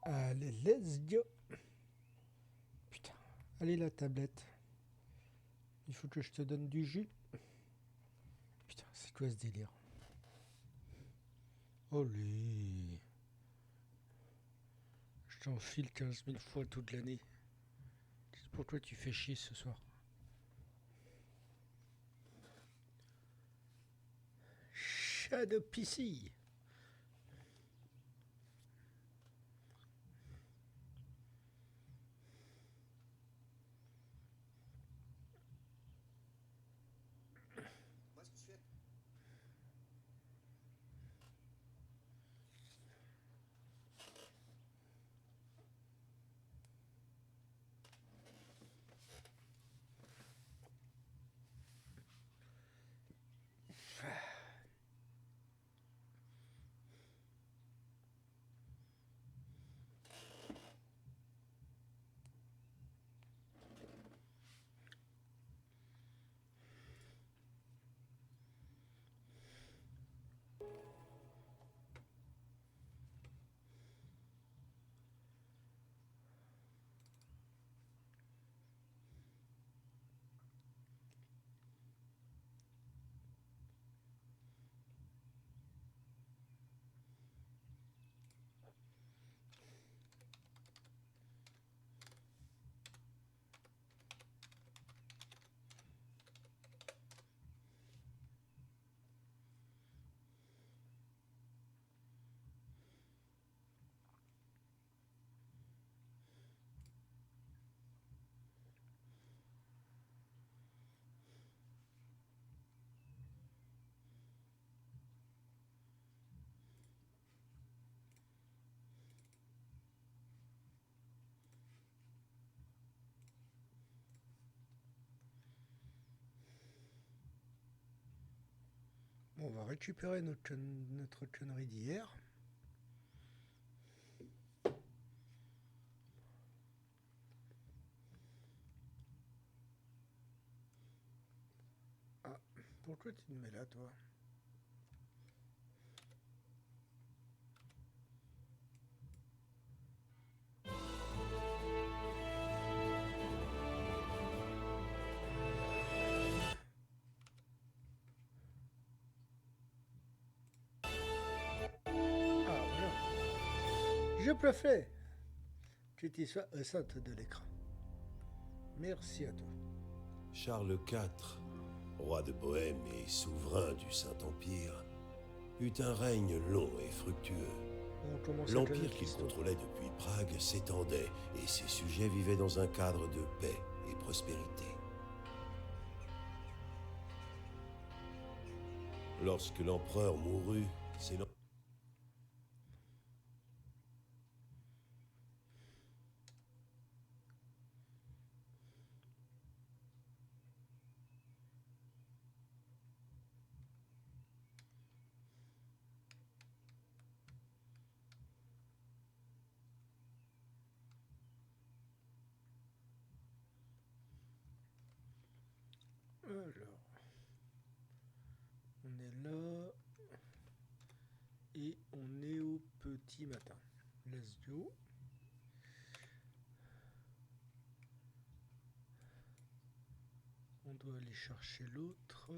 Allez, let's go. Putain. Allez, la tablette. Il faut que je te donne du jus. Putain, c'est quoi ce délire? Olé. Je t'enfile 15 000 fois toute l'année. Pourquoi tu fais chier ce soir? Shadow PC. Bon, on va récupérer notre connerie d'hier. Ah, pourquoi tu me mets là, toi? Ah, voilà. Je préfère que tu sois au centre de l'écran. Merci à toi. Charles IV, roi de Bohême et souverain du Saint-Empire, eut un règne long et fructueux. On commence à L'empire connaître qu'il l'histoire. contrôlait depuis Prague s'étendait et ses sujets vivaient dans un cadre de paix et prospérité. Lorsque l'empereur mourut, c'est Alors, on est là et on est au petit matin. Let's go. On doit aller chercher l'autre.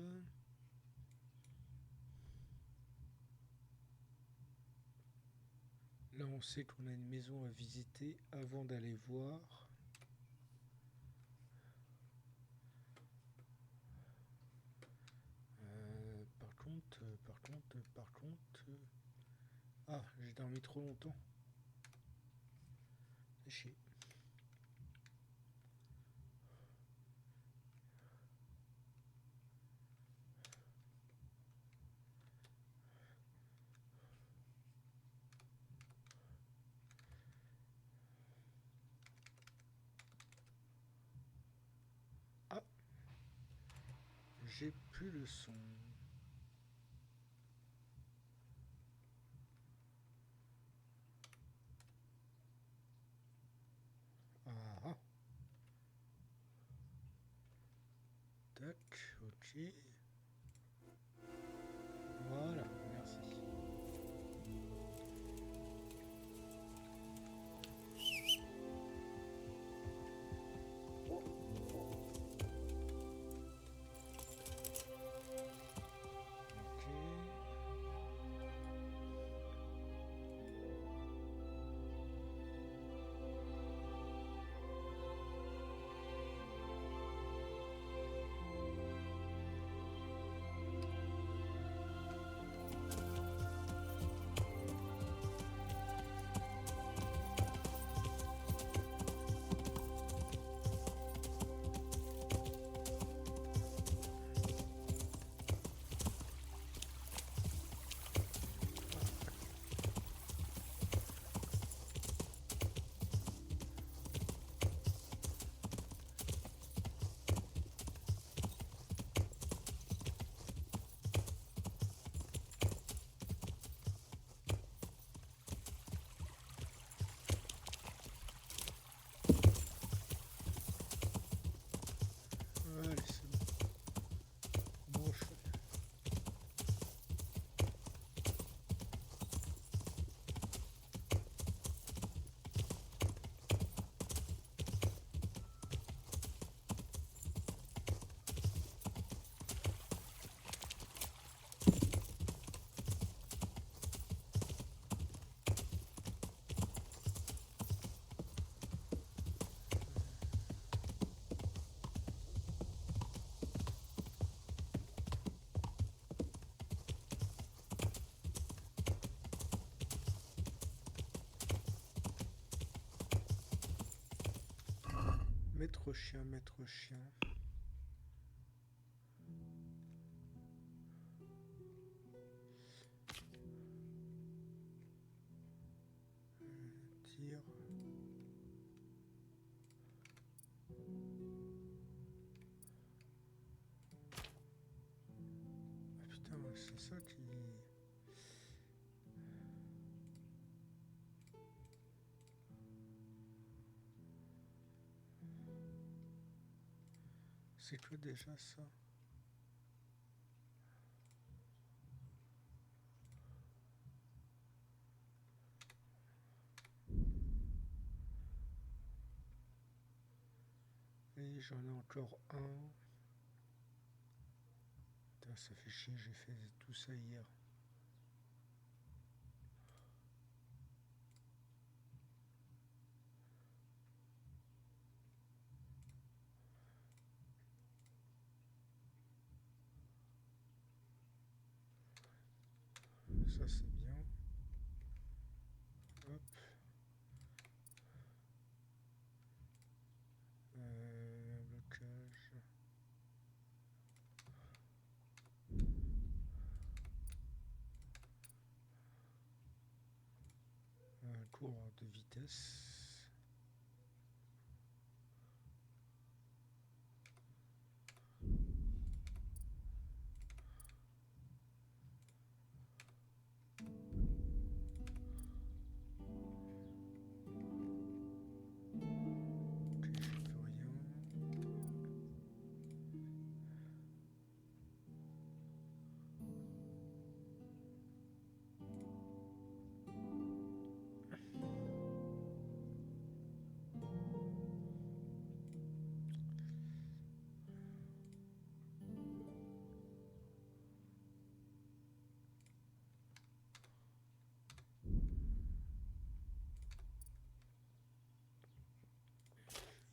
Là, on sait qu'on a une maison à visiter avant d'aller voir. Par contre. Ah, j'ai dormi trop longtemps. C'est chier. Ah, j'ai plus le son. Ah, ah. Tac, ok. Voilà, merci. Maître chien, maître chien. Tir. Ah putain, c'est ça qui... C'est quoi déjà ça? Et j'en ai encore un. Putain, ça fait chier, j'ai fait tout ça hier. Ça c'est bien. Hop. Blocage. Cours de vitesse.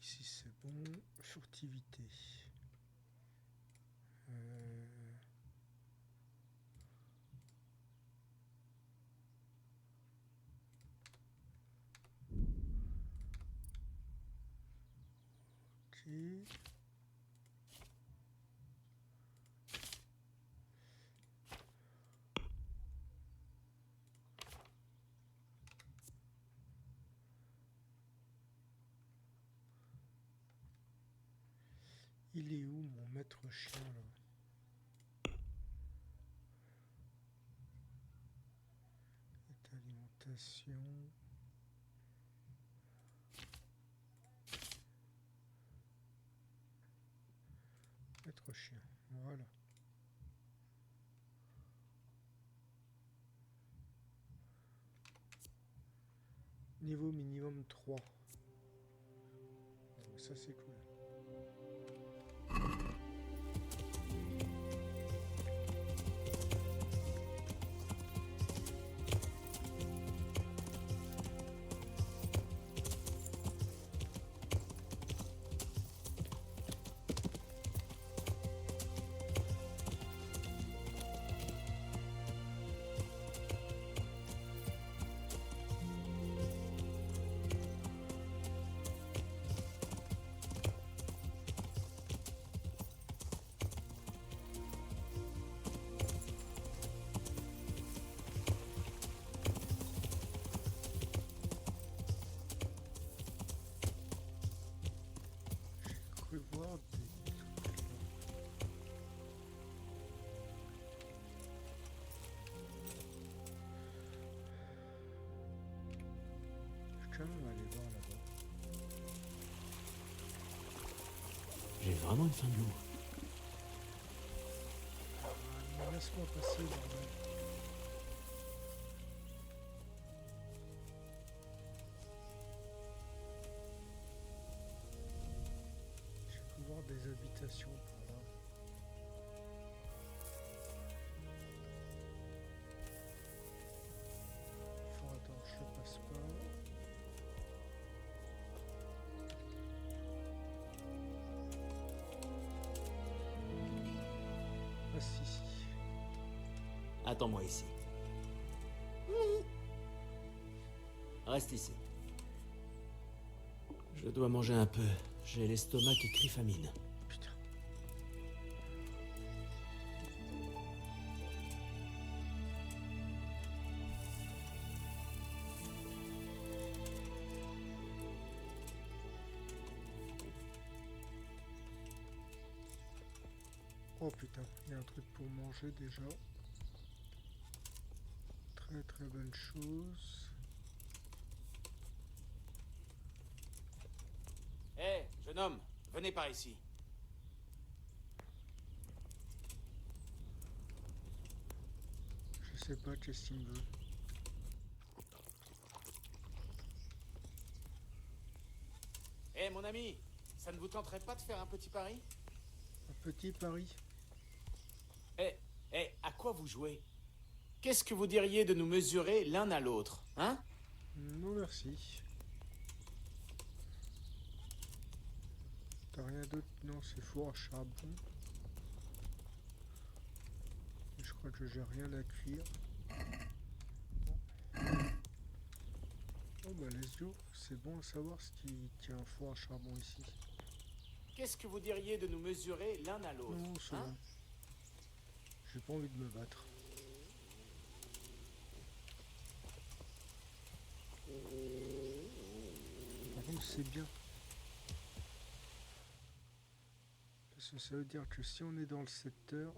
Ici c'est bon. Furtivité. Ok. Il est où mon maître chien là? Alimentation. Maître chien, voilà. Niveau minimum 3. Donc ça c'est cool. Voir des trucs là. Je vais quand même aller voir là-bas. J'ai vraiment une faim de loup. Laisse-moi passer, bordel. Des habitations par là. Faut attendre, je passe pas. Ah si. Attends-moi ici. Reste ici. Je dois manger un peu. J'ai l'estomac qui crie famine. Putain. Oh putain, il y a un truc pour manger déjà. Très très bonne chose. Hé, jeune homme, venez par ici. Je sais pas, Justin veut. Hé, mon ami, ça ne vous tenterait pas de faire un petit pari? Un petit pari. Hé, à quoi vous jouez? Qu'est-ce que vous diriez de nous mesurer l'un à l'autre, hein? Non merci. T'as rien d'autre? Non, c'est four à charbon. Je crois que j'ai rien à cuire. Oh bah let's go, c'est bon à savoir ce qu'il y a un four à charbon ici. Qu'est-ce que vous diriez de nous mesurer l'un à l'autre, Non, c'est hein? bon. J'ai pas envie de me battre. Par contre c'est bien. Parce que ça veut dire que si on est dans le secteur...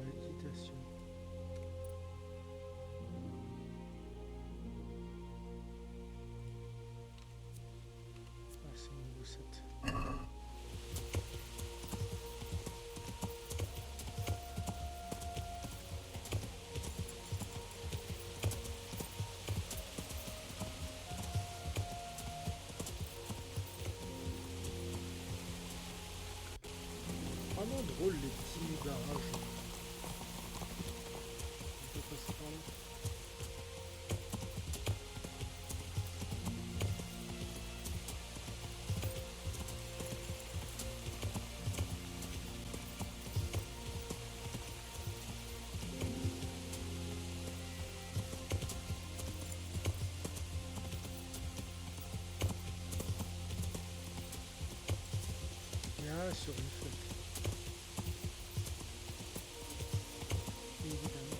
Méditation. Ah, c'est niveau 7. Vraiment drôle les petits barrages. On peut passer par là. Ah, sur une flotte. Évidemment.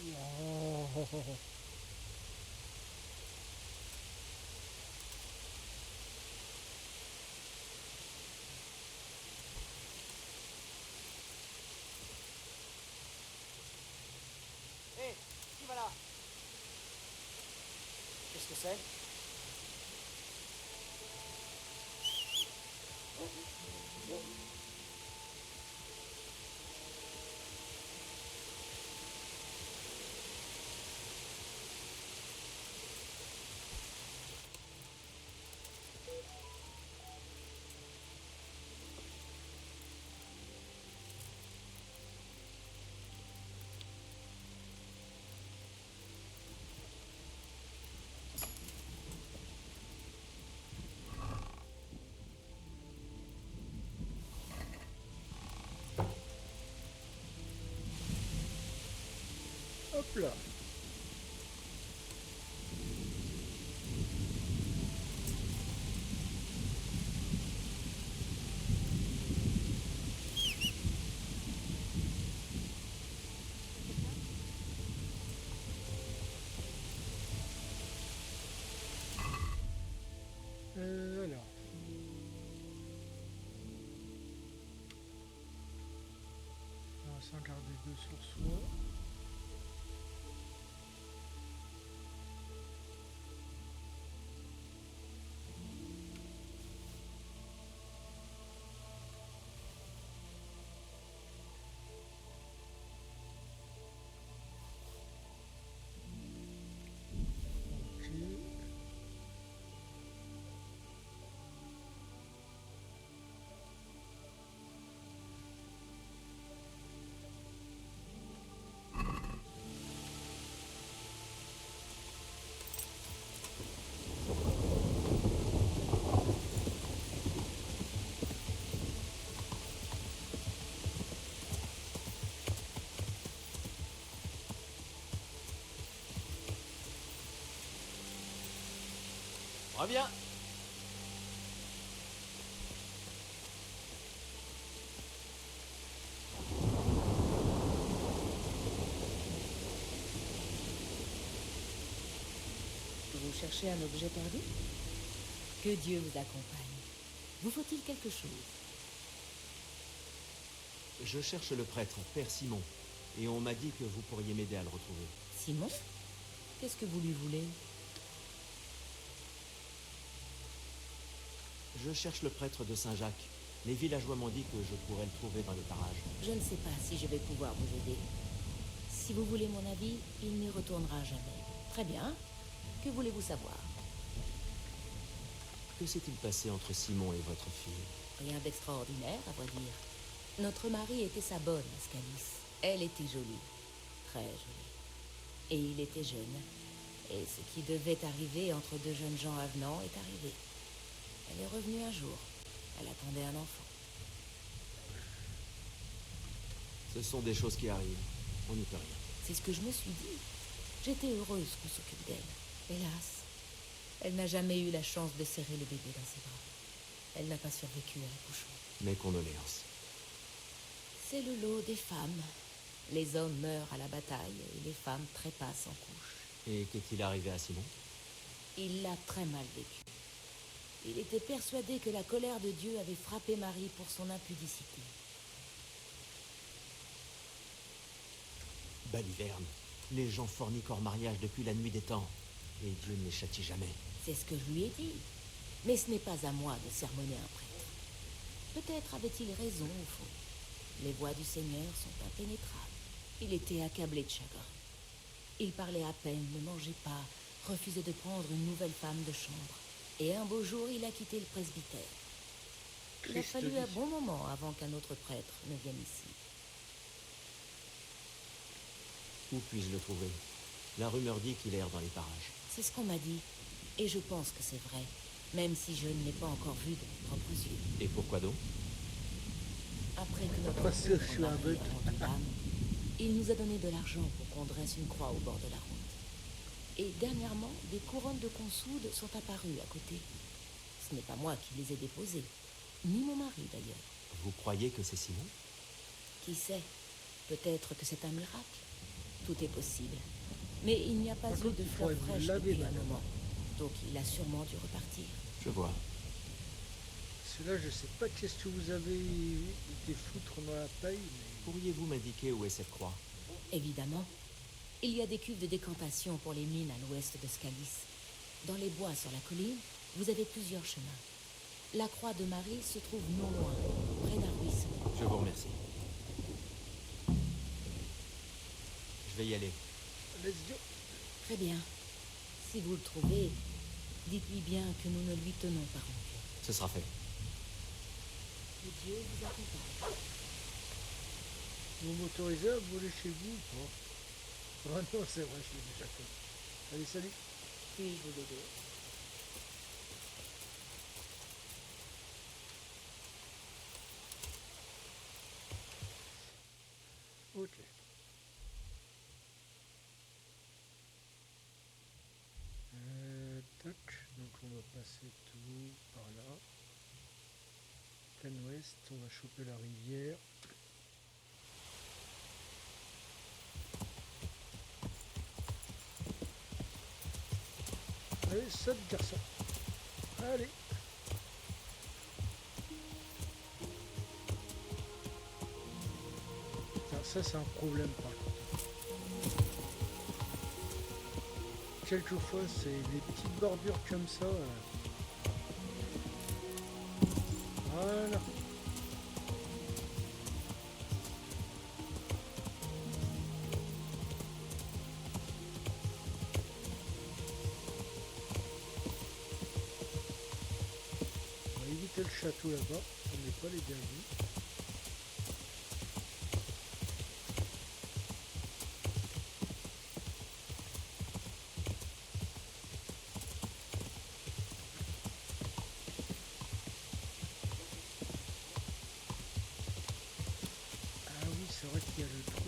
Oh. Hé, qui va là? Qu'est-ce que c'est? Hop là. garder 2 sur soi. Reviens. Vous cherchez un objet perdu? Que Dieu vous accompagne. Vous faut-il quelque chose? Je cherche le prêtre, Père Simon. Et on m'a dit que vous pourriez m'aider à le retrouver. Simon? Qu'est-ce que vous lui voulez? Je cherche le prêtre de Saint-Jacques. Les villageois m'ont dit que je pourrais le trouver dans les parages. Je ne sais pas si je vais pouvoir vous aider. Si vous voulez mon avis, il n'y retournera jamais. Très bien. Que voulez-vous savoir? Que s'est-il passé entre Simon et votre fille? Rien d'extraordinaire, à vrai dire. Notre mari était sa bonne, Ascalis. Elle était jolie. Très jolie. Et il était jeune. Et ce qui devait arriver entre deux jeunes gens avenants est arrivé. Elle est revenue un jour. Elle attendait un enfant. Ce sont des choses qui arrivent. On n'y peut rien. C'est ce que je me suis dit. J'étais heureuse qu'on s'occupe d'elle. Hélas, elle n'a jamais eu la chance de serrer le bébé dans ses bras. Elle n'a pas survécu à l'accouchement. Mes condoléances. C'est le lot des femmes. Les hommes meurent à la bataille et les femmes trépassent en couche. Et qu'est-il arrivé à Simon? Il l'a très mal vécu. Il était persuadé que la colère de Dieu avait frappé Marie pour son impudicité. Baliverne. Les gens forniquent hors mariage depuis la nuit des temps. Et Dieu ne les châtie jamais. C'est ce que je lui ai dit. Mais ce n'est pas à moi de sermonner un prêtre. Peut-être avait-il raison au fond. Les voies du Seigneur sont impénétrables. Il était accablé de chagrin. Il parlait à peine, ne mangeait pas, refusait de prendre une nouvelle femme de chambre. Et un beau jour, il a quitté le presbytère. Il a fallu un bon moment avant qu'un autre prêtre ne vienne ici. Où puis-je le trouver? La rumeur dit qu'il erre dans les parages. C'est ce qu'on m'a dit. Et je pense que c'est vrai. Même si je ne l'ai pas encore vu de mes propres yeux. Et pourquoi donc? Après que notre passer pauvre sur un mari bug. a rendu l'âme, il nous a donné de l'argent pour qu'on dresse une croix au bord de la route. Et dernièrement, des couronnes de consoude sont apparues à côté. Ce n'est pas moi qui les ai déposées, ni mon mari d'ailleurs. Vous croyez que c'est Simon? Qui sait? Peut-être que c'est un miracle. Tout est possible. Mais il n'y a pas Par eu contre, de il fleurs faudrait vous fraîches laver, depuis un madame. moment. Donc il a sûrement dû repartir. Je vois. Celui-là, je sais pas qu'est-ce que vous avez été foutre dans la paille, mais... Pourriez-vous m'indiquer où est cette croix? Évidemment. Il y a des cuves de décantation pour les mines à l'ouest de Scalis. Dans les bois sur la colline, vous avez plusieurs chemins. La croix de Marie se trouve non loin, près d'un ruisseau. Je vous remercie. Je vais y aller. Let's go. Très bien. Si vous le trouvez, dites-lui bien que nous ne lui tenons pas rancune. Ce sera fait. Que Dieu vous accompagne. Vous m'autorisez à voler chez vous ou pas? Ah non, c'est vrai, je l'ai déjà fait. Allez, salut. Puis-je vous aider? Ok. Tac, donc on va passer tout par là. Plein ouest, on va choper la rivière. Allez, saute garçon. Allez. Putain, ça c'est un problème par contre. Quelquefois c'est des petites bordures comme ça. Voilà. On va éviter le château là-bas, on n'est pas les bienvenus. Ah oui, c'est vrai qu'il y a le truc.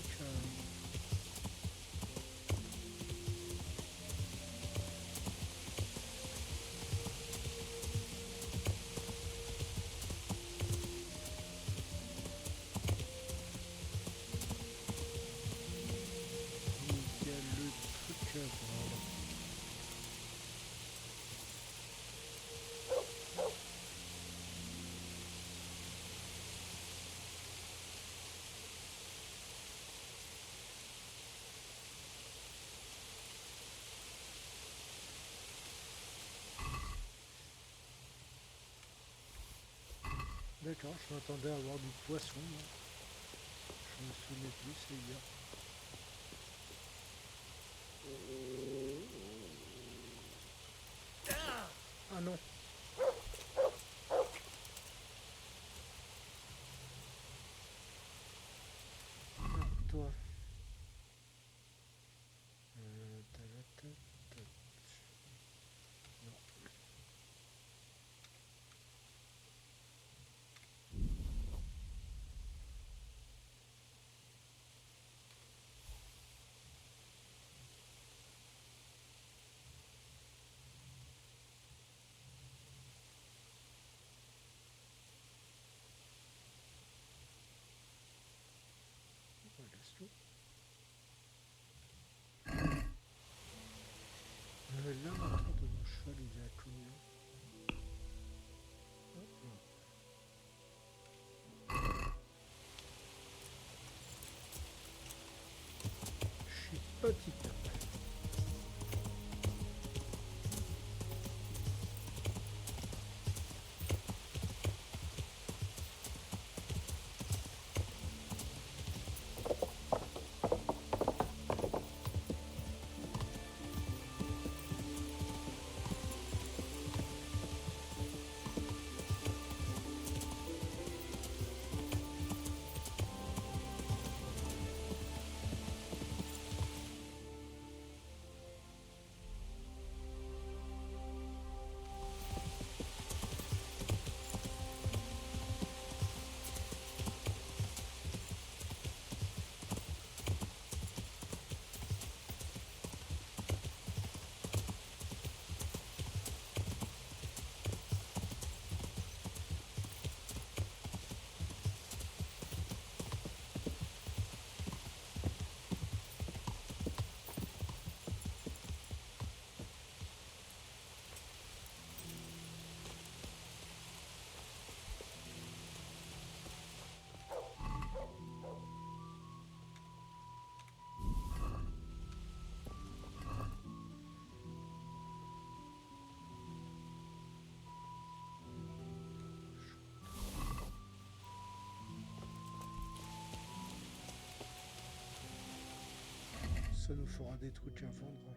Il y a le truc à voir. D'accord, je m'attendais à avoir du poisson. Moi. Je me souvenais plus, c'est hier. Ah non. Ah, toi. Ta, ta, ta, ta. Non. On laisse tout. Là, maintenant, de mon cheval, il est à combien? Hop là. Je suis pas type. Ça nous fera des trucs à vendre.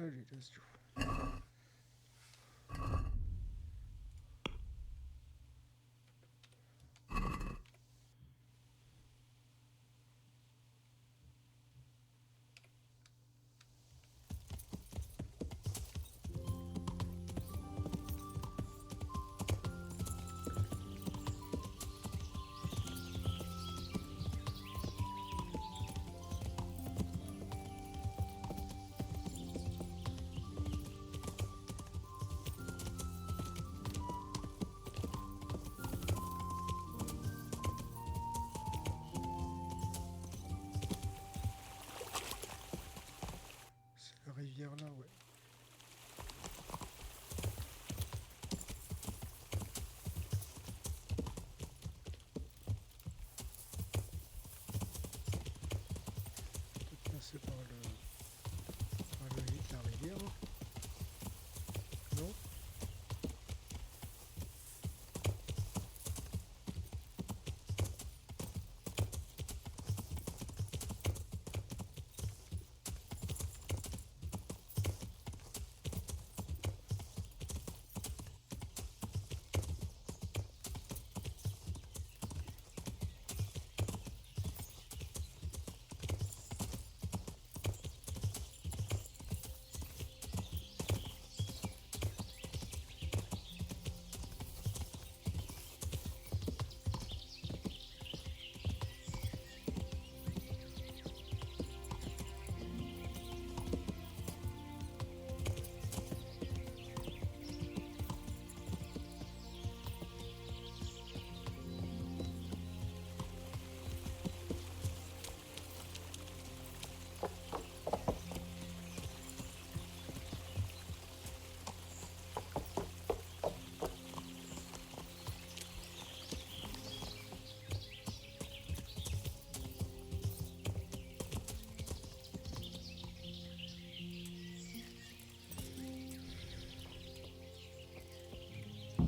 agitation. C'est la rivière là, ouais. Peut-être passer par la rivière. Non?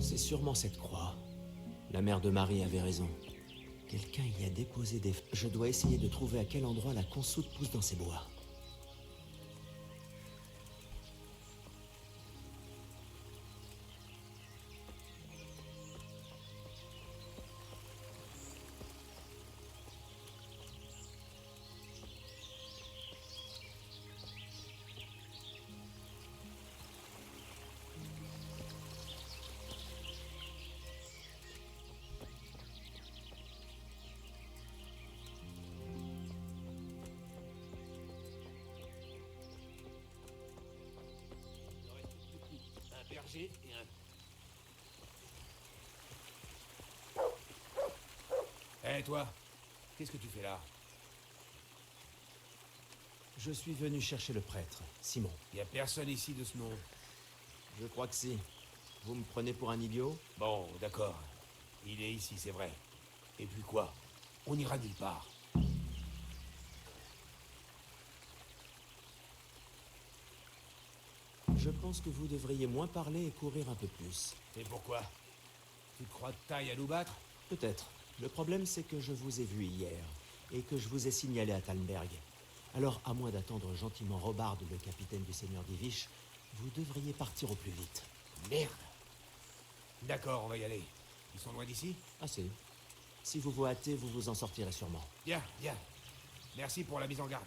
C'est sûrement cette croix. La mère de Marie avait raison. Quelqu'un y a déposé des... Je dois essayer de trouver à quel endroit la consoude pousse dans ces bois. Un berger et un... Hé, toi, qu'est-ce que tu fais là? Je suis venu chercher le prêtre, Simon. Y a personne ici de ce nom. Je crois que si. Vous me prenez pour un idiot? Bon, d'accord. Il est ici, c'est vrai. Et puis quoi? On ira nulle part. Je pense que vous devriez moins parler et courir un peu plus. Et pourquoi? Tu te crois de taille à nous battre? Peut-être. Le problème, c'est que je vous ai vu hier, et que je vous ai signalé à Talmberg. Alors, à moins d'attendre gentiment Robard, le capitaine du Seigneur d'Ivish, vous devriez partir au plus vite. Merde. D'accord, on va y aller. Ils sont loin d'ici? Assez. Si vous vous hâtez, vous vous en sortirez sûrement. Bien, bien. Merci pour la mise en garde.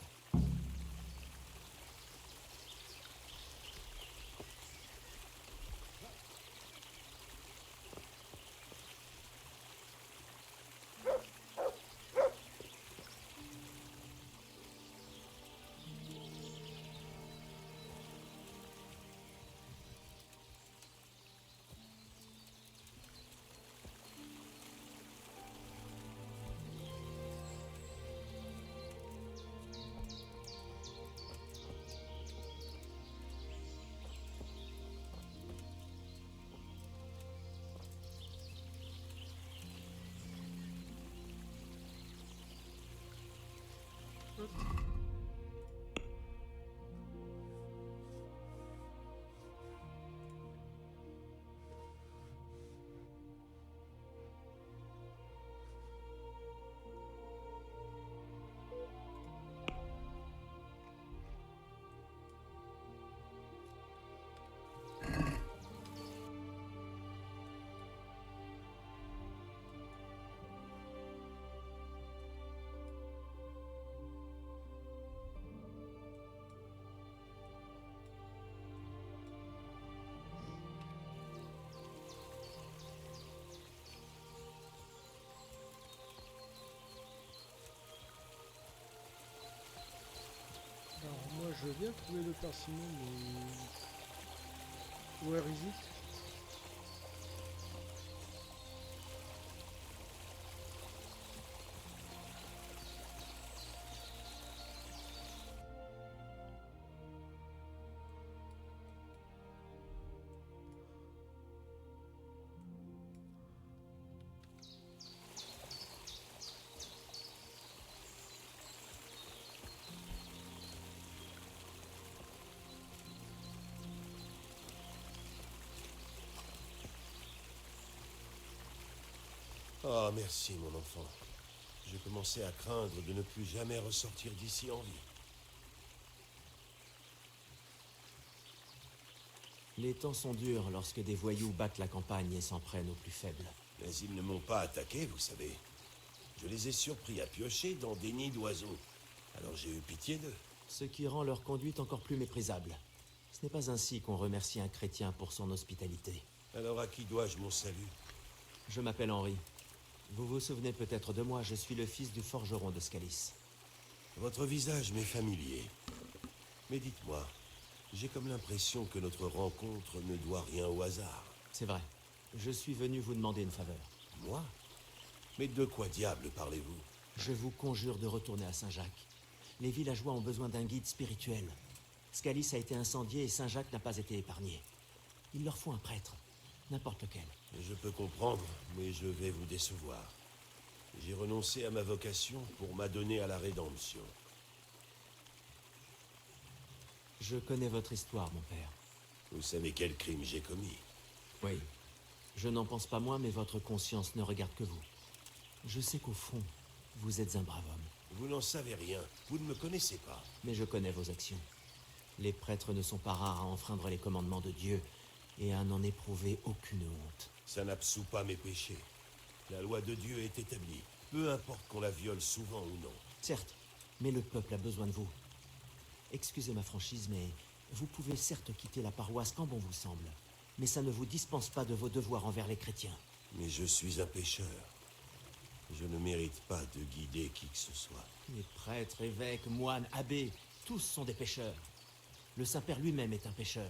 je veux bien trouver le Père Simon, mais... Where is it? Ah, merci, mon enfant. Je commençais à craindre de ne plus jamais ressortir d'ici en vie. Les temps sont durs lorsque des voyous battent la campagne et s'en prennent aux plus faibles. Mais ils ne m'ont pas attaqué, vous savez. Je les ai surpris à piocher dans des nids d'oiseaux. Alors j'ai eu pitié d'eux. Ce qui rend leur conduite encore plus méprisable. Ce n'est pas ainsi qu'on remercie un chrétien pour son hospitalité. Alors à qui dois-je mon salut? Je m'appelle Henri. Vous vous souvenez peut-être de moi, je suis le fils du forgeron de Scalis. Votre visage m'est familier. Mais dites-moi, j'ai comme l'impression que notre rencontre ne doit rien au hasard. C'est vrai. Je suis venu vous demander une faveur. Moi? Mais de quoi diable parlez-vous? Je vous conjure de retourner à Saint-Jacques. Les villageois ont besoin d'un guide spirituel. Scalis a été incendié et Saint-Jacques n'a pas été épargné. Il leur faut un prêtre, n'importe lequel. Je peux comprendre, mais je vais vous décevoir. J'ai renoncé à ma vocation pour m'adonner à la rédemption. Je connais votre histoire, mon père. Vous savez quel crime j'ai commis? Oui. Je n'en pense pas moins, mais votre conscience ne regarde que vous. Je sais qu'au fond, vous êtes un brave homme. Vous n'en savez rien. Vous ne me connaissez pas. Mais je connais vos actions. Les prêtres ne sont pas rares à enfreindre les commandements de Dieu et à n'en éprouver aucune honte. Ça n'absout pas mes péchés. La loi de Dieu est établie. Peu importe qu'on la viole souvent ou non. Certes, mais le peuple a besoin de vous. Excusez ma franchise, mais vous pouvez certes quitter la paroisse quand bon vous semble. Mais ça ne vous dispense pas de vos devoirs envers les chrétiens. Mais je suis un pécheur. Je ne mérite pas de guider qui que ce soit. Les prêtres, évêques, moines, abbés, tous sont des pécheurs. Le Saint-Père lui-même est un pécheur.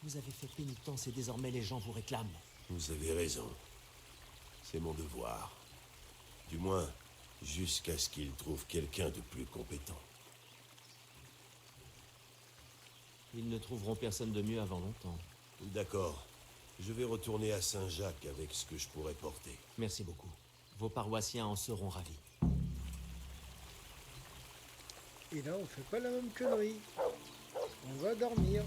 Vous avez fait pénitence et désormais les gens vous réclament. Vous avez raison. C'est mon devoir. Du moins, jusqu'à ce qu'il trouve quelqu'un de plus compétent. Ils ne trouveront personne de mieux avant longtemps. D'accord. Je vais retourner à Saint-Jacques avec ce que je pourrais porter. Merci beaucoup. Vos paroissiens en seront ravis. Et là, on fait pas la même connerie. On va dormir.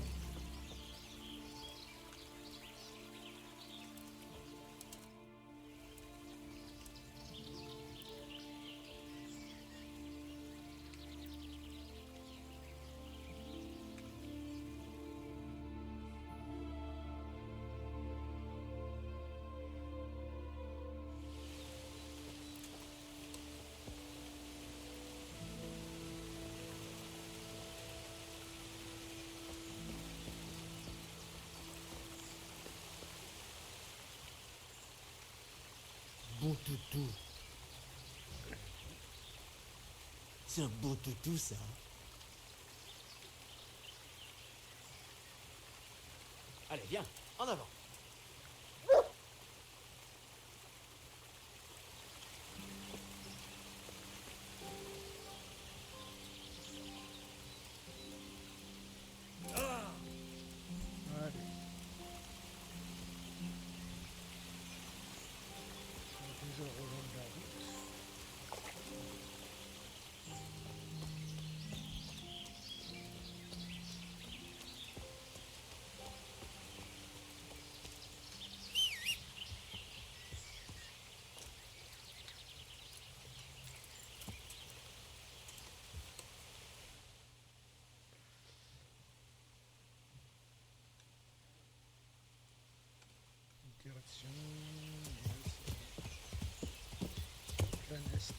Bon toutou. C'est un beau toutou, ça. Allez, viens, en avant. Allez. On va déjà rejoindre la route. Direction plein est.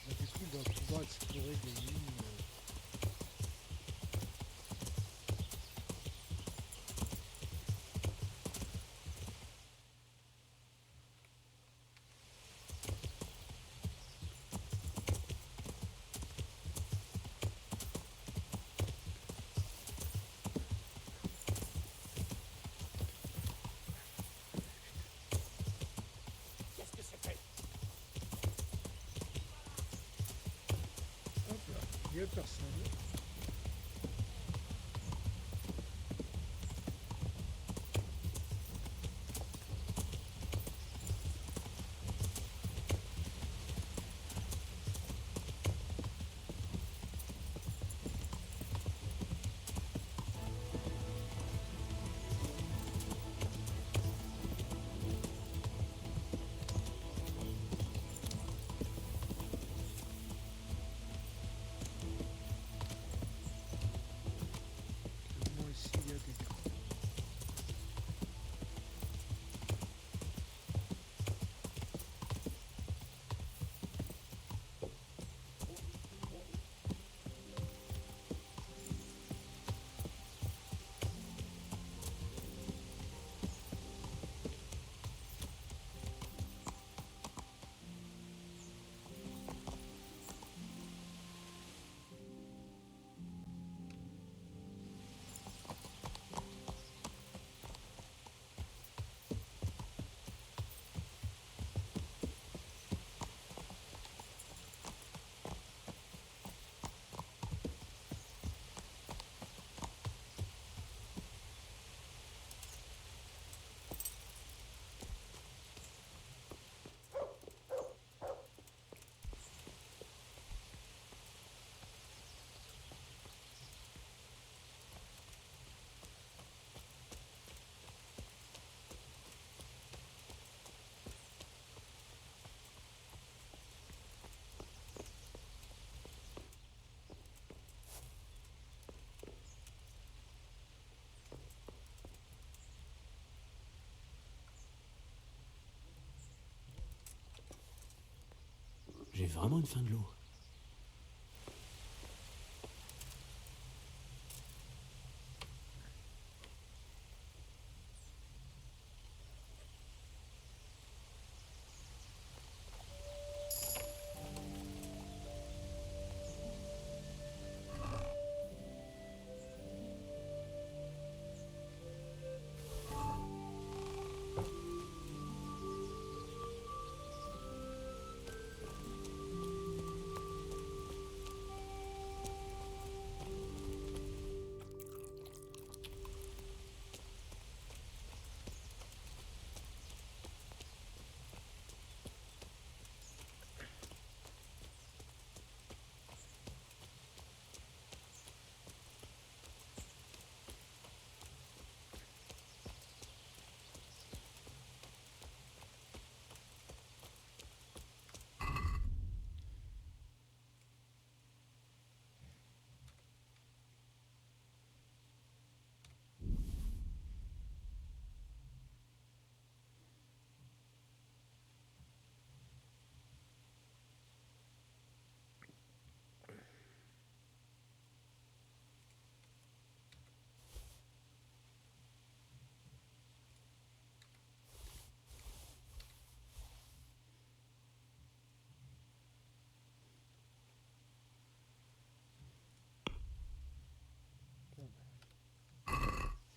Bah, du coup, on va pouvoir explorer des mines. Il n'y a personne. Moi ici, il y a des gars. J'ai vraiment une faim de l'eau.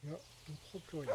Là, on ne trouve plus rien.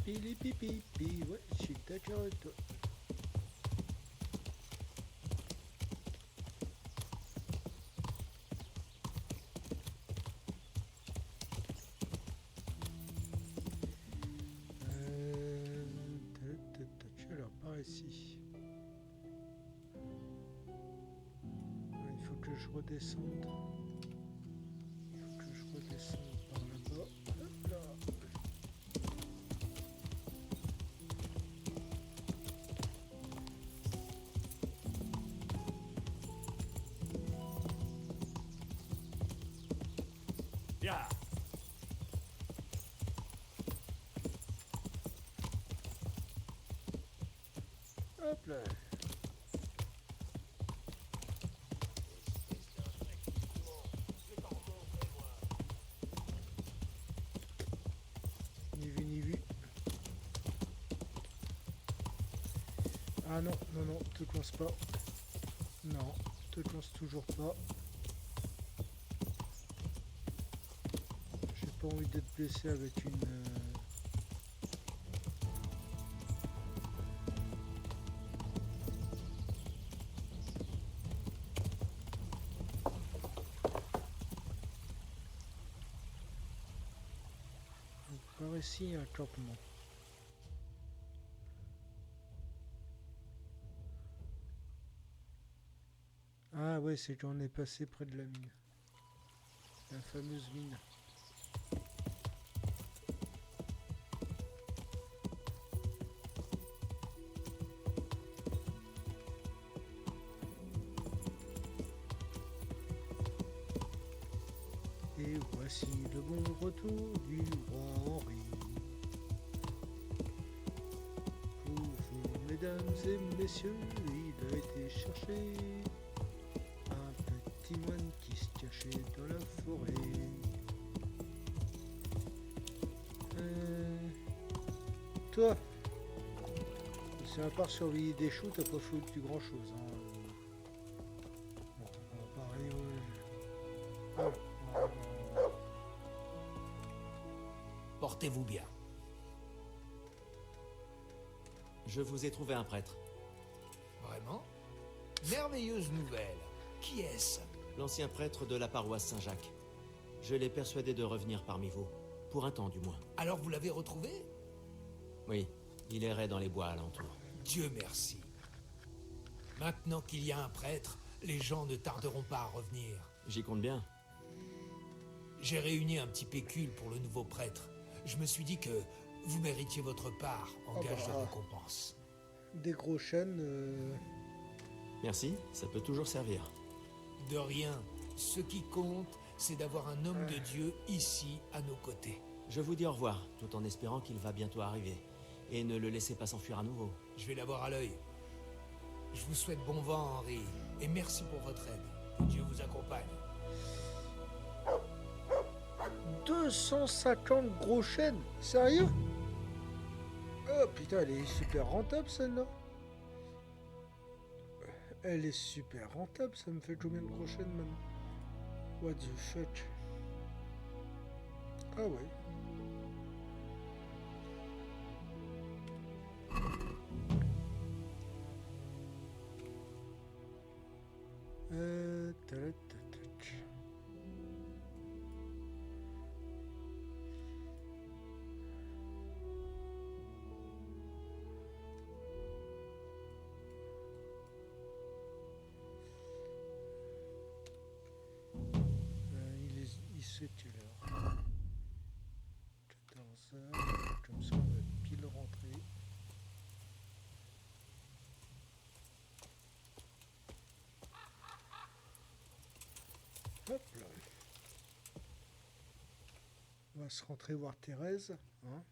Pili pipi pi, ouais, je suis d'accord avec toi. Alors par ici. Il faut que je redescende. Il faut que je redescende par là-bas. Hop là. Ya. Hop là. Ni vu ni vu. Ah non, non, non, te coince pas. Non, te coince toujours pas. J'ai pas envie d'être blessé avec une... Par ici, un campement. Ah ouais, c'est quand on est passé près de la mine. La fameuse mine. Et voici le bon retour du roi Henri. Pour vous, mesdames et messieurs, il a été cherché un petit moine qui se cachait dans la forêt. Toi, c'est à part surveiller des choux, t'as pas foutu grand chose. Hein. Bon, on va pas aller Portez-vous bien. Je vous ai trouvé un prêtre. Vraiment? Merveilleuse nouvelle. Qui est-ce? L'ancien prêtre de la paroisse Saint-Jacques. Je l'ai persuadé de revenir parmi vous. Pour un temps, du moins. Alors vous l'avez retrouvé? Oui, il errait dans les bois alentours. Dieu merci. Maintenant qu'il y a un prêtre, les gens ne tarderont pas à revenir. J'y compte bien. J'ai réuni un petit pécule pour le nouveau prêtre. Je me suis dit que vous méritiez votre part en gage de récompense. des gros chênes. Merci, ça peut toujours servir. De rien. Ce qui compte, c'est d'avoir un homme de Dieu ici, à nos côtés. Je vous dis au revoir, tout en espérant qu'il va bientôt arriver. Et ne le laissez pas s'enfuir à nouveau. Je vais l'avoir à l'œil. Je vous souhaite bon vent, Henri, et merci pour votre aide. Que Dieu vous accompagne. 250 gros chênes. Sérieux? Oh putain, elle est super rentable celle-là. Elle est super rentable, ça me fait combien de gros chênes maintenant? What the fuck? Ah ouais. Tac. Il se quelle heure? 14h, comme ça on va pile rentrer. Hop là. On va se rentrer voir Thérèse. Hein.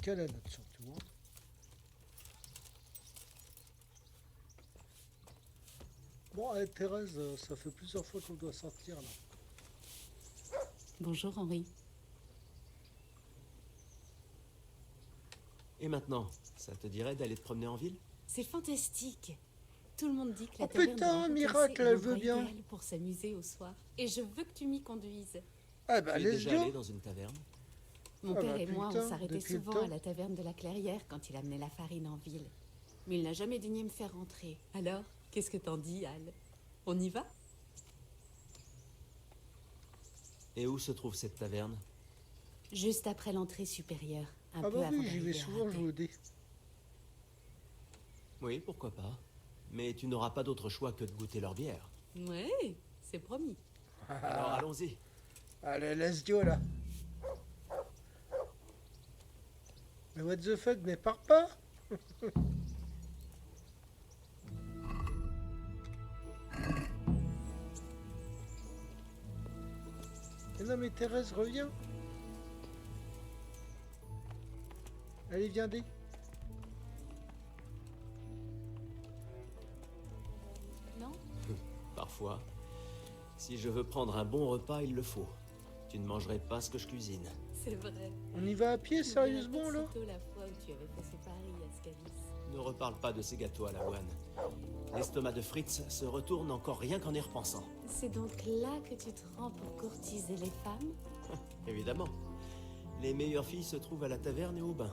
qu'à la note surtout. Hein. Bon, allez, Thérèse, ça fait plusieurs fois qu'on doit sortir là. Bonjour Henri. Et maintenant, ça te dirait d'aller te promener en ville? C'est fantastique. Tout le monde dit que la Oh taverne putain, de Rampontensé miracle, est elle l'endroit veut bien. idéal pour s'amuser au soir. Et je veux que tu m'y conduises. Ah bah, Tu es let's déjà allé go. dans une taverne? Mon Ah père bah, et moi, putain, on s'arrêtait depuis le souvent temps. à la taverne de la Clairière quand il amenait la farine en ville. Mais il n'a jamais daigné me faire rentrer. Alors, qu'est-ce que t'en dis, Al? On y va? Et où se trouve cette taverne? Juste après l'entrée supérieure. Un Ah peu bah avant oui, j'y vais d'arriver à souvent Ratet. jouer au dé. Oui, pourquoi pas. Mais tu n'auras pas d'autre choix que de goûter leur bière. Ouais, c'est promis. Alors allons-y. Allez, let's go là. Mais what the fuck, mais pars pas. Mais non mais Thérèse, reviens. Allez, viens dé. Non? Parfois. Si je veux prendre un bon repas, il le faut. Tu ne mangerais pas ce que je cuisine. C'est vrai. On y va à pied, Je me sérieusement rappelle là? si tôt la fois où tu avais fait ce pari à Scalis. Ne reparle pas de ces gâteaux à l'avoine. L'estomac de Fritz se retourne encore rien qu'en y repensant. C'est donc là que tu te rends pour courtiser les femmes? Évidemment. Les meilleures filles se trouvent à la taverne et au bain.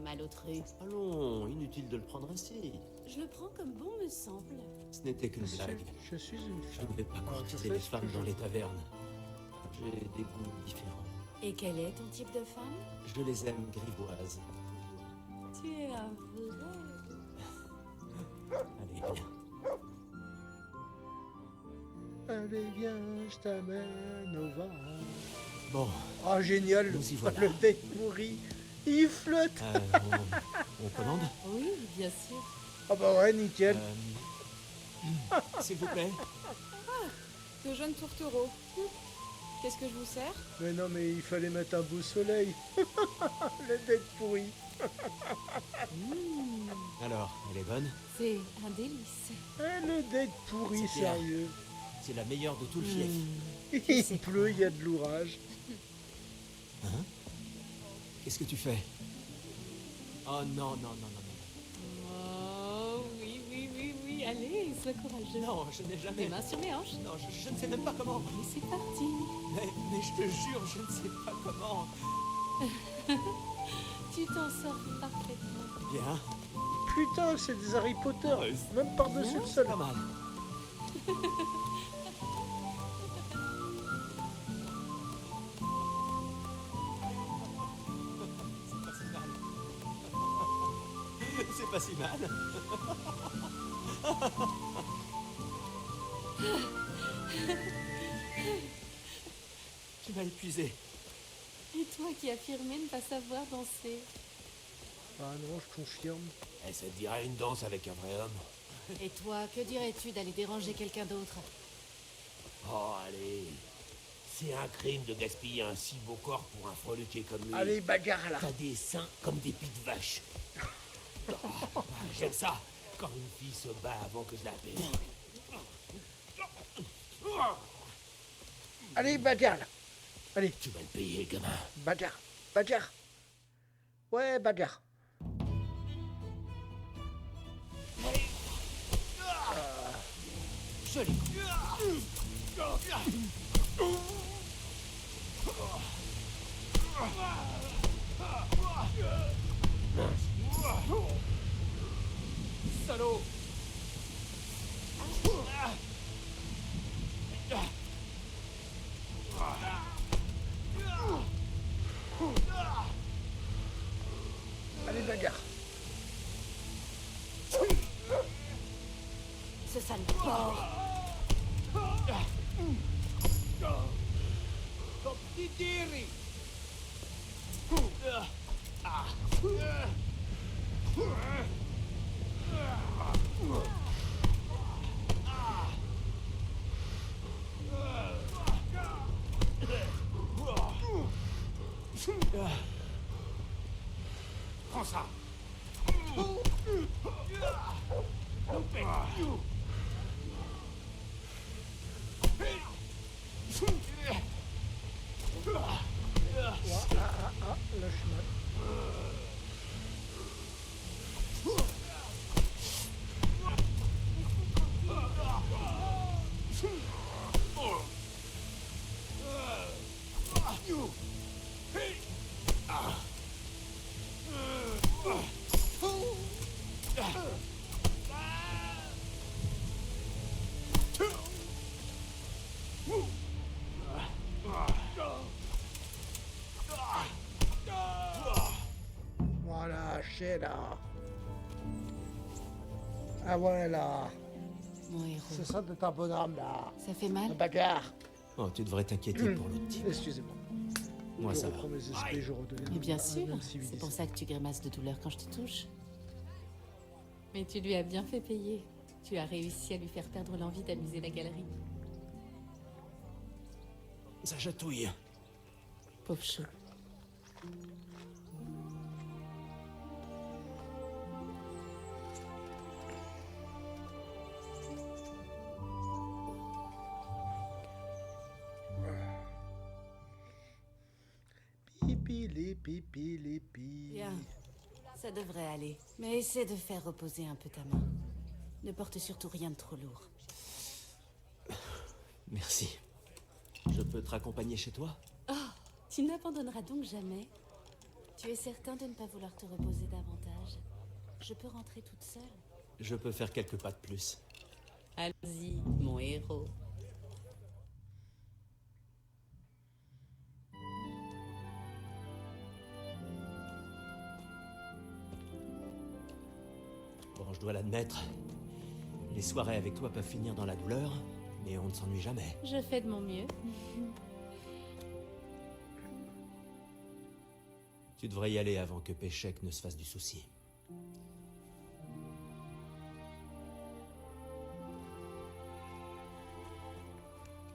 Malotru. Allons, inutile de le prendre ainsi. Je le prends comme bon me semble. Ce n'était qu'une blague. Je suis une Je femme. ne vais pas Alors, je courtiser fais les ce que femmes je dans les veux. tavernes. J'ai des goûts différents. Et quel est ton type de femme? Je les aime grivoises. Tu es un vrai. Allez, viens. Allez, viens, je t'amène au vent. Bon, Ah, génial. Nous y voilà. Le deck pourri. Il flotte. on commande? Oui, bien sûr. Ah bah ouais, nickel. S'il vous plaît. De jeunes tourtereaux. Qu'est-ce que je vous sers? Mais non, mais il fallait mettre un beau soleil. Le deck pourri. Alors, elle est bonne? C'est un délice. Ah, le deck pourri, C'est bien. sérieux. C'est la meilleure de tout le fief. Il pleut, il y a de l'orage. Hein? Qu'est-ce que tu fais? Oh non, non, non, non, non. Oh, oui, oui, oui, oui. Allez, sois courageux. Non, je n'ai jamais... Les mains sur mes hanches. Non, je ne sais même pas comment. Et c'est parti. Mais je te jure, je ne sais pas comment. Tu t'en sors parfaitement. Bien, Putain, c'est des Harry Potter. Ouais, Même par-dessus le sol. pas mal. C'est pas si mal. Tu m'as épuisé. Et toi qui affirmais ne pas savoir danser. Ah non, je confirme. Eh, ça te dirait une danse avec un vrai homme? Et toi, que dirais-tu d'aller déranger quelqu'un d'autre? Oh, allez. C'est un crime de gaspiller un si beau corps pour un freluquet comme lui. Allez, bagarre là. T'as des seins comme des pieds de vache. Oh, j'aime ça, quand une fille se bat avant que je la baise. Allez, bagarre là. Allez, Tu vas le payer, gamin. bagarre. Bagarre. Ouais, bagarre. Joli. Salaud. Allez, bagarre. Ce sale porc. Ton petit tiri. Voilà, là. Ah ouais, là. Mon héros. C'est ça d'être un bonhomme, là. Ça fait mal? La bagarre. Oh, tu devrais t'inquiéter pour l'autre type. Excusez-moi. Moi, Je ça va. reprends mes esprits, je redeviens Mais bien un sûr, homme c'est civilisé. pour ça que tu grimaces de douleur quand je te touche. Mais tu lui as bien fait payer. Tu as réussi à lui faire perdre l'envie d'amuser la galerie. Ça chatouille. Pauvre chou. Pipi, les pipi, les pi. Bien. Ça devrait aller. Mais essaie de faire reposer un peu ta main. Ne porte surtout rien de trop lourd. Merci. Je peux te raccompagner chez toi? Tu n'abandonneras donc jamais. Tu es certain de ne pas vouloir te reposer davantage? Je peux rentrer toute seule. Je peux faire quelques pas de plus. Allons-y, mon héros. Bon, je dois l'admettre. Les soirées avec toi peuvent finir dans la douleur, mais on ne s'ennuie jamais. Je fais de mon mieux. Tu devrais y aller avant que Péchec ne se fasse du souci.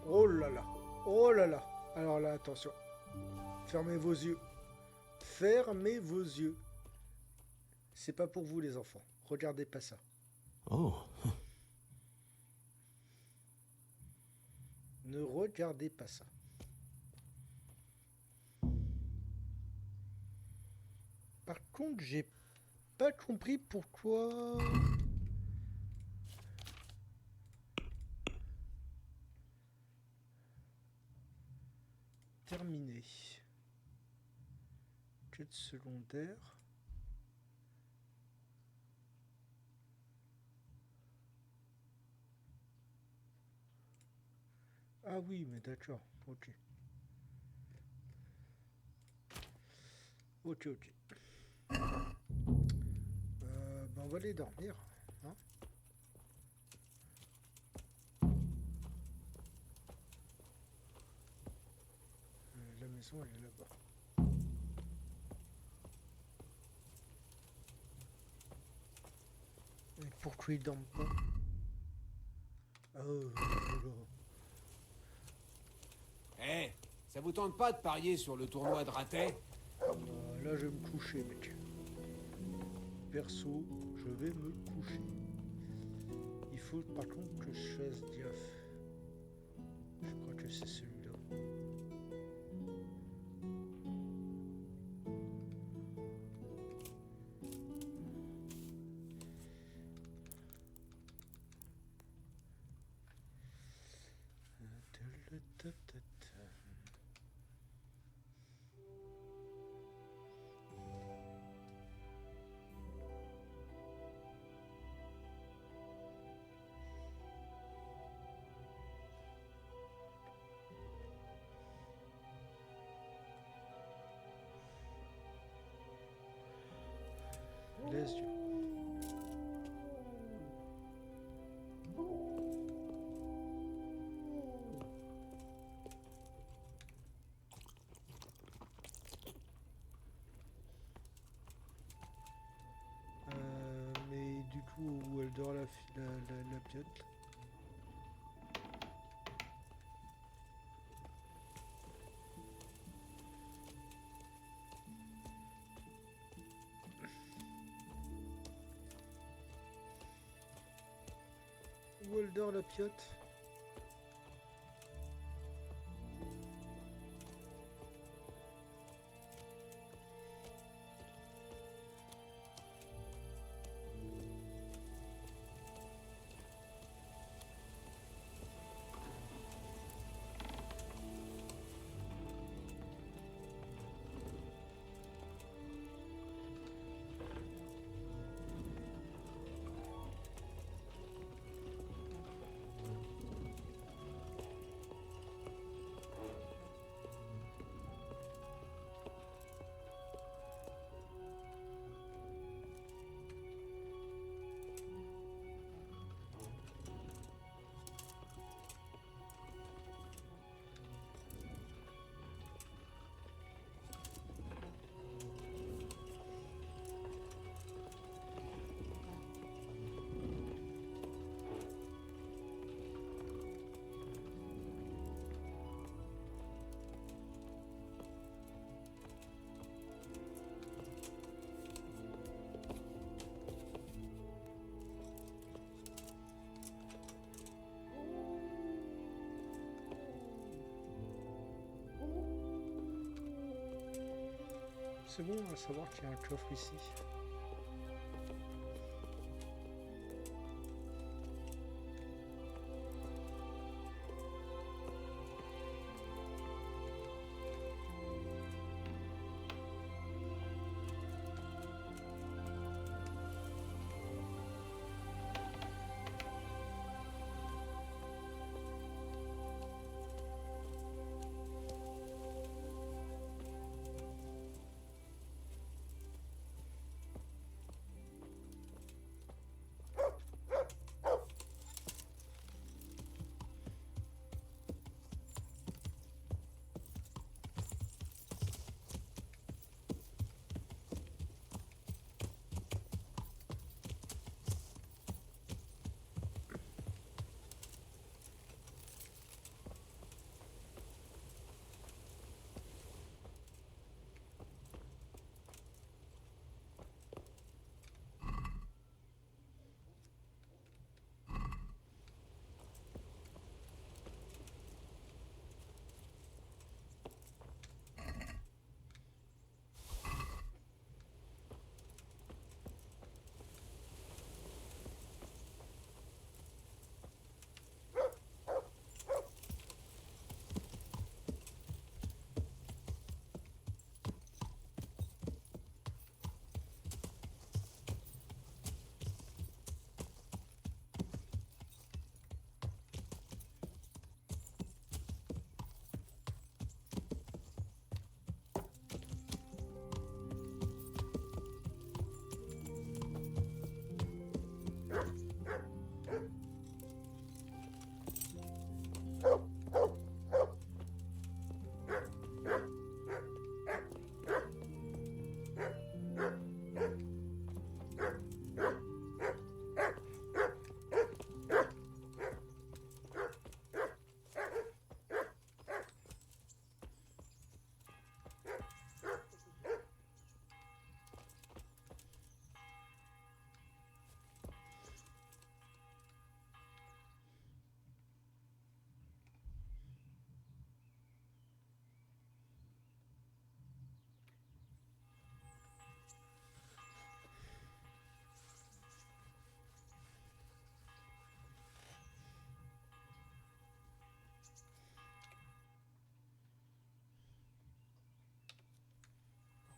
Oh là là. Oh là là. Alors là, attention. Fermez vos yeux. Fermez vos yeux. C'est pas pour vous, les enfants. Regardez pas ça. Oh, Ne regardez pas ça. Par contre, j'ai pas compris pourquoi... Terminé. Quête secondaire. Ah oui, mais d'accord. Ok. Ok, ok. Ben on va aller dormir. Hein. La maison, elle est là-bas. Et pourquoi ils dorment pas? Oh, Eh, ça vous tente pas de parier sur le tournoi de ratais? là, je vais me coucher, mec. Perso, je vais me coucher. Il faut par contre que je fasse gaffe. Je crois que c'est celui-là. Les yeux. Mais du coup, où elle dort la piotte? Où elle dort la piotte? c'est bon à savoir qu'il y a un coffre ici.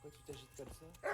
Pourquoi tu t'agites comme ça?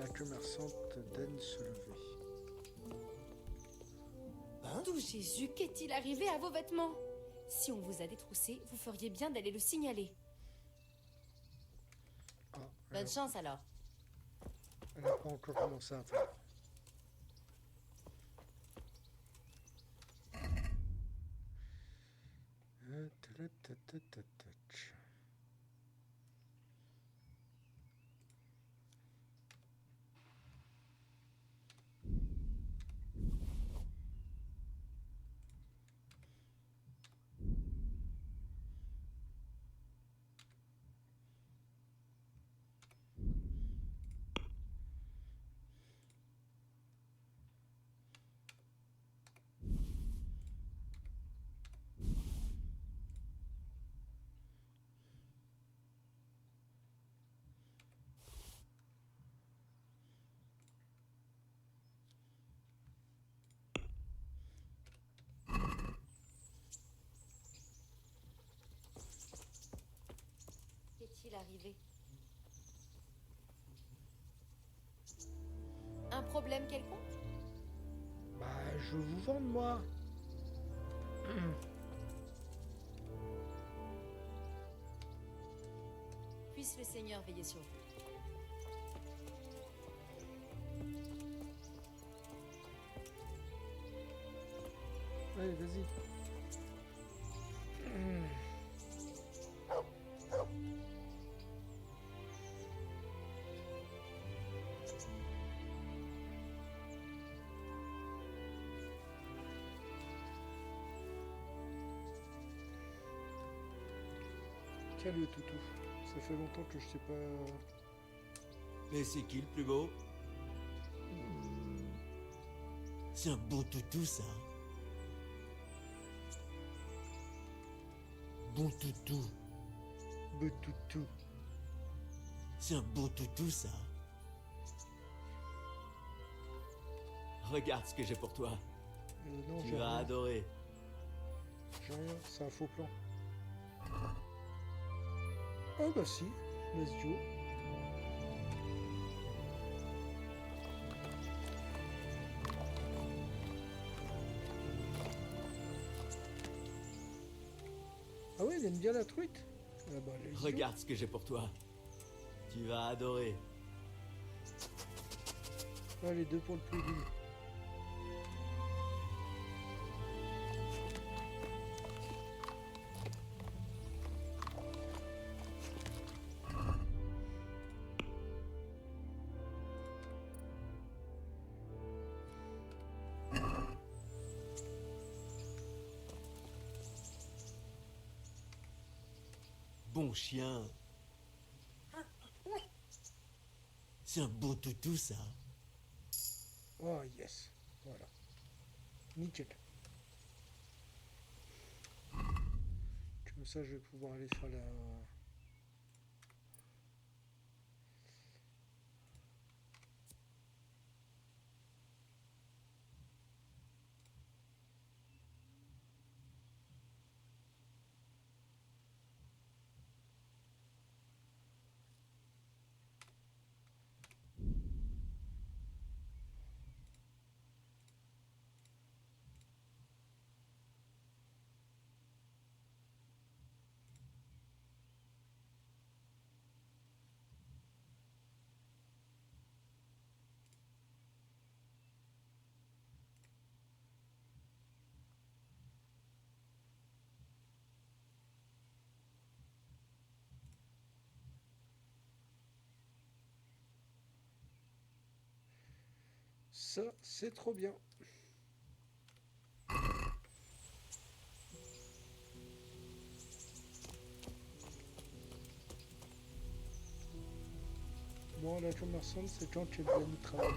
La commerçante daigne se lever. Tout Jésus, qu'est-il arrivé à vos vêtements? Si on vous a détroussé, vous feriez bien d'aller le signaler. Ah, Bonne chance alors. elle n'a pas encore commencé à faire. Qu'est-il arrivé? Un problème quelconque? Bah, je vous vends, moi. Puisse le Seigneur veiller sur vous. Allez, vas-y. Calme toutou. Ça fait longtemps que je sais pas. Mais c'est qui le plus beau? C'est un bon toutou, ça. Bon toutou. Beau toutou. C'est un beau toutou, ça. Regarde ce que j'ai pour toi. Non, Tu j'ai vas rien. adorer. J'ai rien, c'est un faux plan. Ah bah si, let's go. Ah ouais, il aime bien la truite. Ah bah, let's go. Regarde ce que j'ai pour toi. Tu vas adorer. Allez, 2 pour le prix d'une. Bon chien. C'est un beau toutou, ça. Oh yes, voilà. Nickel. Comme ça, je vais pouvoir aller faire la... Ça, c'est trop bien. Bon, la commerçante, c'est quand qu'elle vient nous travailler.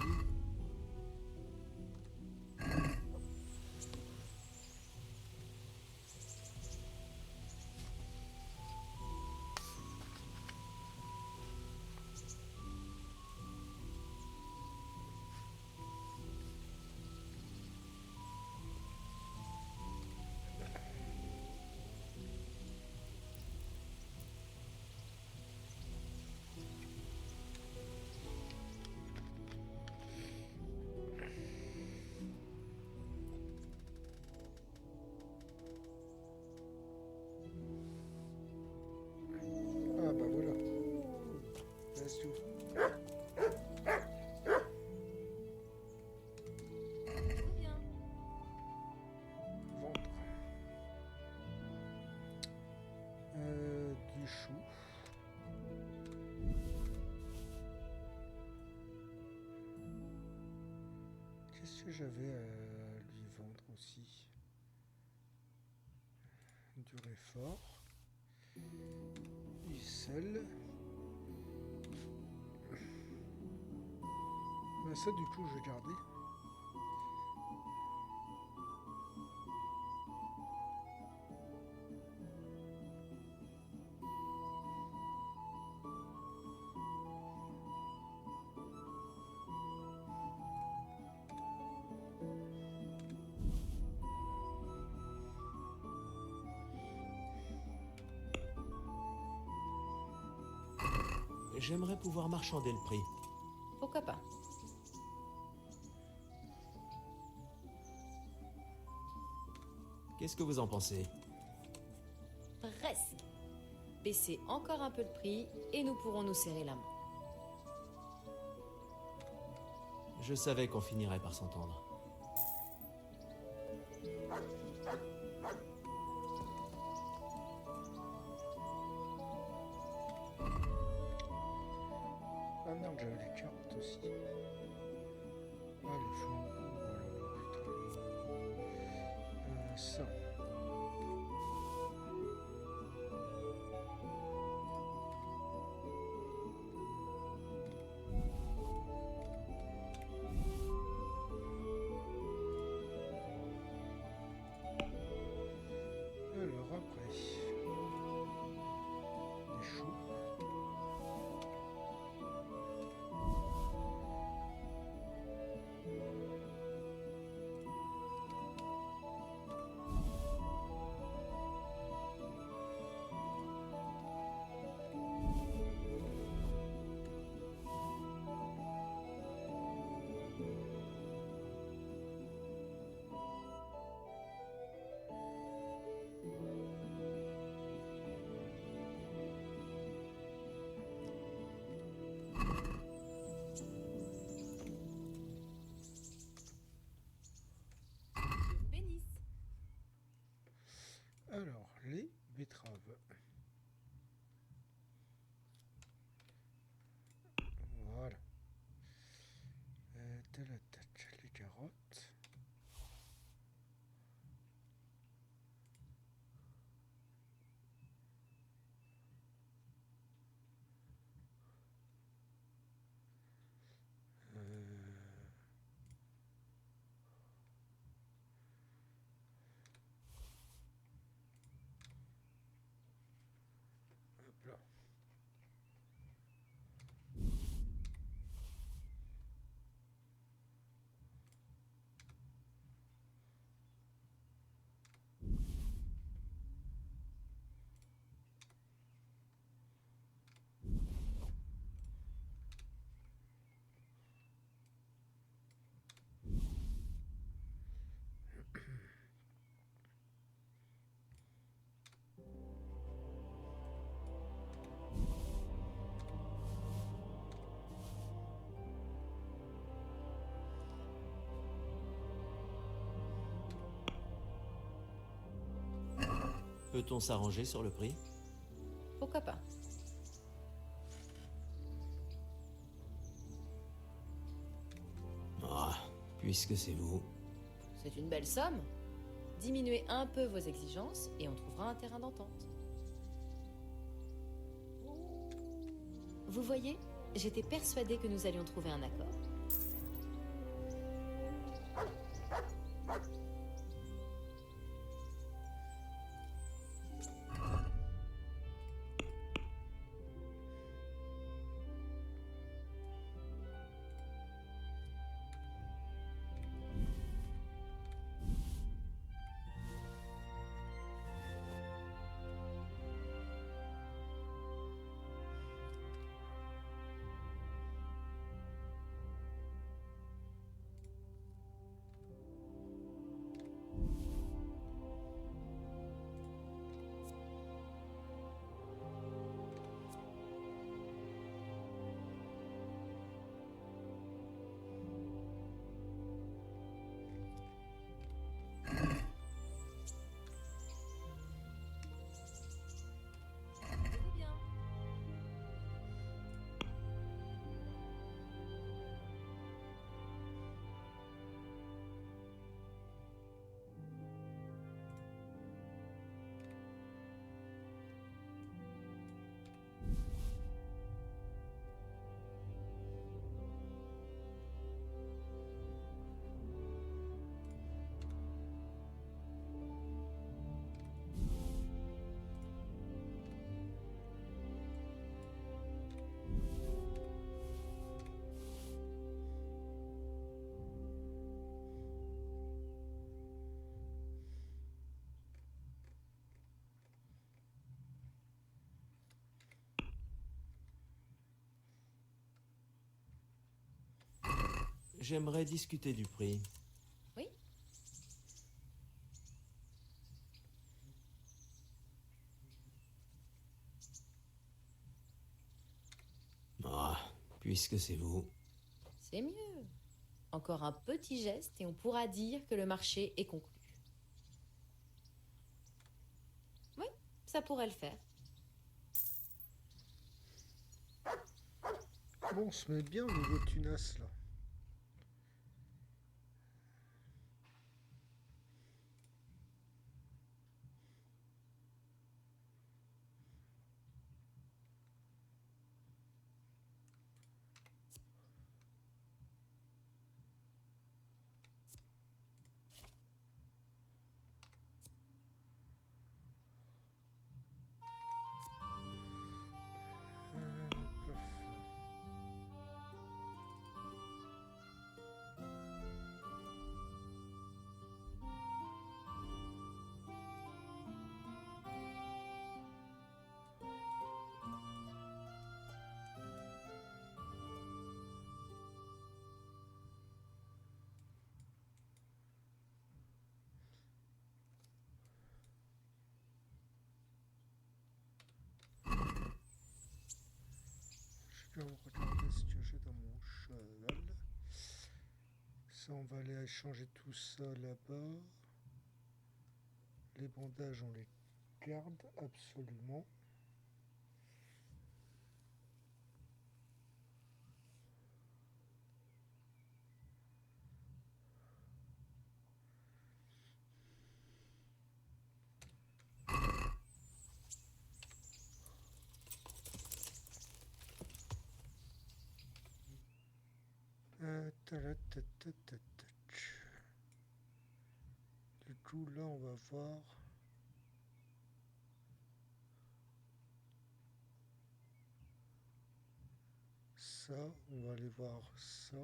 que j'avais à lui vendre aussi? Du réfort. Du sel. Ben ça du coup je vais garder. J'aimerais pouvoir marchander le prix. Pourquoi pas? Qu'est-ce que vous en pensez? Presque. Baissez encore un peu le prix et nous pourrons nous serrer la main. Je savais qu'on finirait par s'entendre. Ah merde, j'avais les carottes aussi. Ah, les flambeaux, voilà, putain. Ça. Alors après, des choux. Bénisse. Alors, les betteraves. Voilà. Les carottes. Hop là. Peut-on s'arranger sur le prix? Pourquoi pas? Ah, puisque c'est vous. C'est une belle somme. Diminuez un peu vos exigences et on trouvera un terrain d'entente. Vous voyez, j'étais persuadée que nous allions trouver un accord. J'aimerais discuter du prix. Oui? Ah, puisque c'est vous. C'est mieux. Encore un petit geste et on pourra dire que le marché est conclu. Oui, ça pourrait le faire. Bon, on se met bien au niveau tunas là. Je vais regarder ce que j'ai dans mon cheval. Ça, on va aller échanger tout ça là-bas. Les bandages, on les garde absolument. Du coup, là, on va voir. Ça, on va aller voir ça.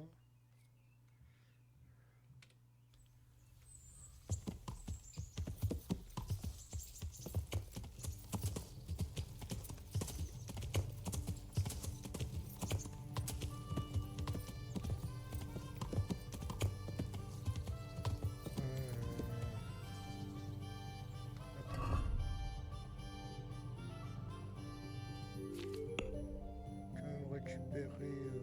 Récupérer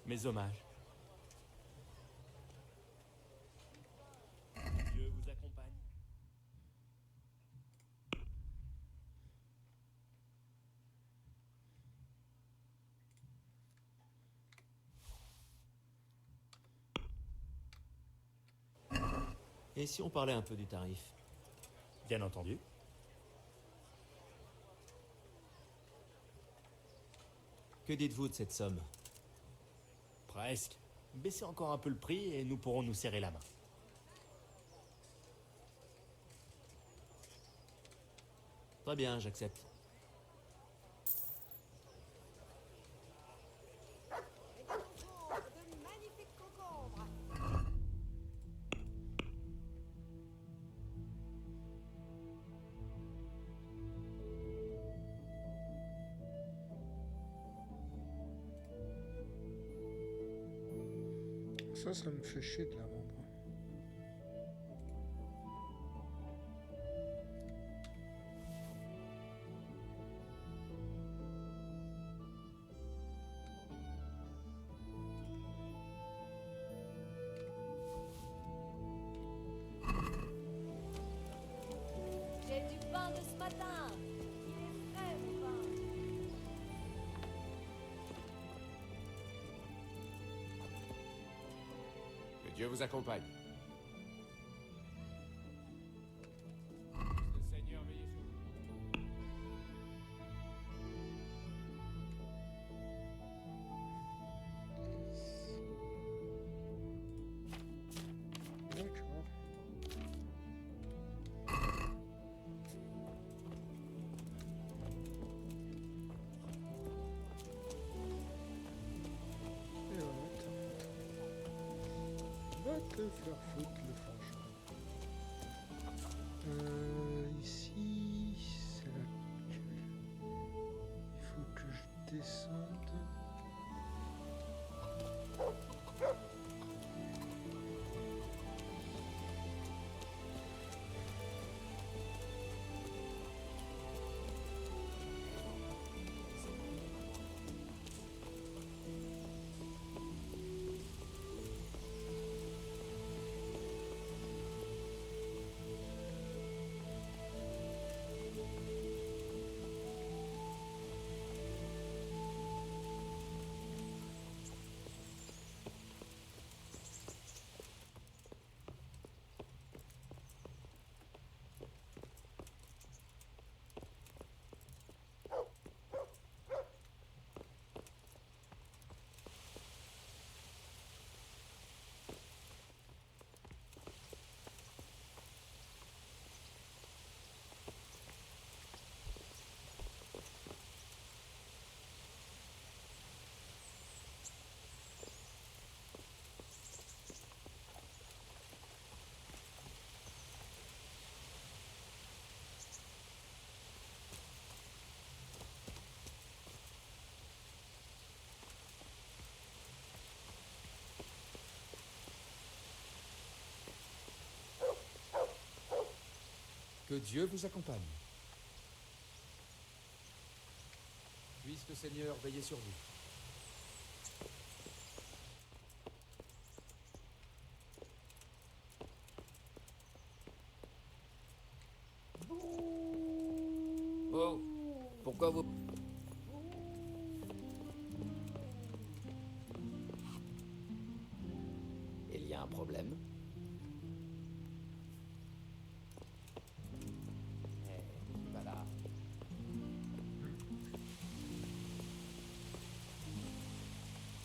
Mes hommages. Dieu vous accompagne. Et si on parlait un peu du tarif? Bien entendu. Que dites-vous de cette somme? Presque. Baissez encore un peu le prix et nous pourrons nous serrer la main. Très bien, j'accepte. Ça me fait chier de la vendre. J'ai du pain de ce matin. Il est frais, mon pain. Que Dieu vous accompagne. Le Seigneur veille sur vous. D'accord. Et voilà, va te faire foutre le franchement. Ici, c'est la queue. Il faut que je descende. Que Dieu vous accompagne. Puisse le Seigneur veiller sur vous. Oh, pourquoi vous... Il y a un problème? Voilà.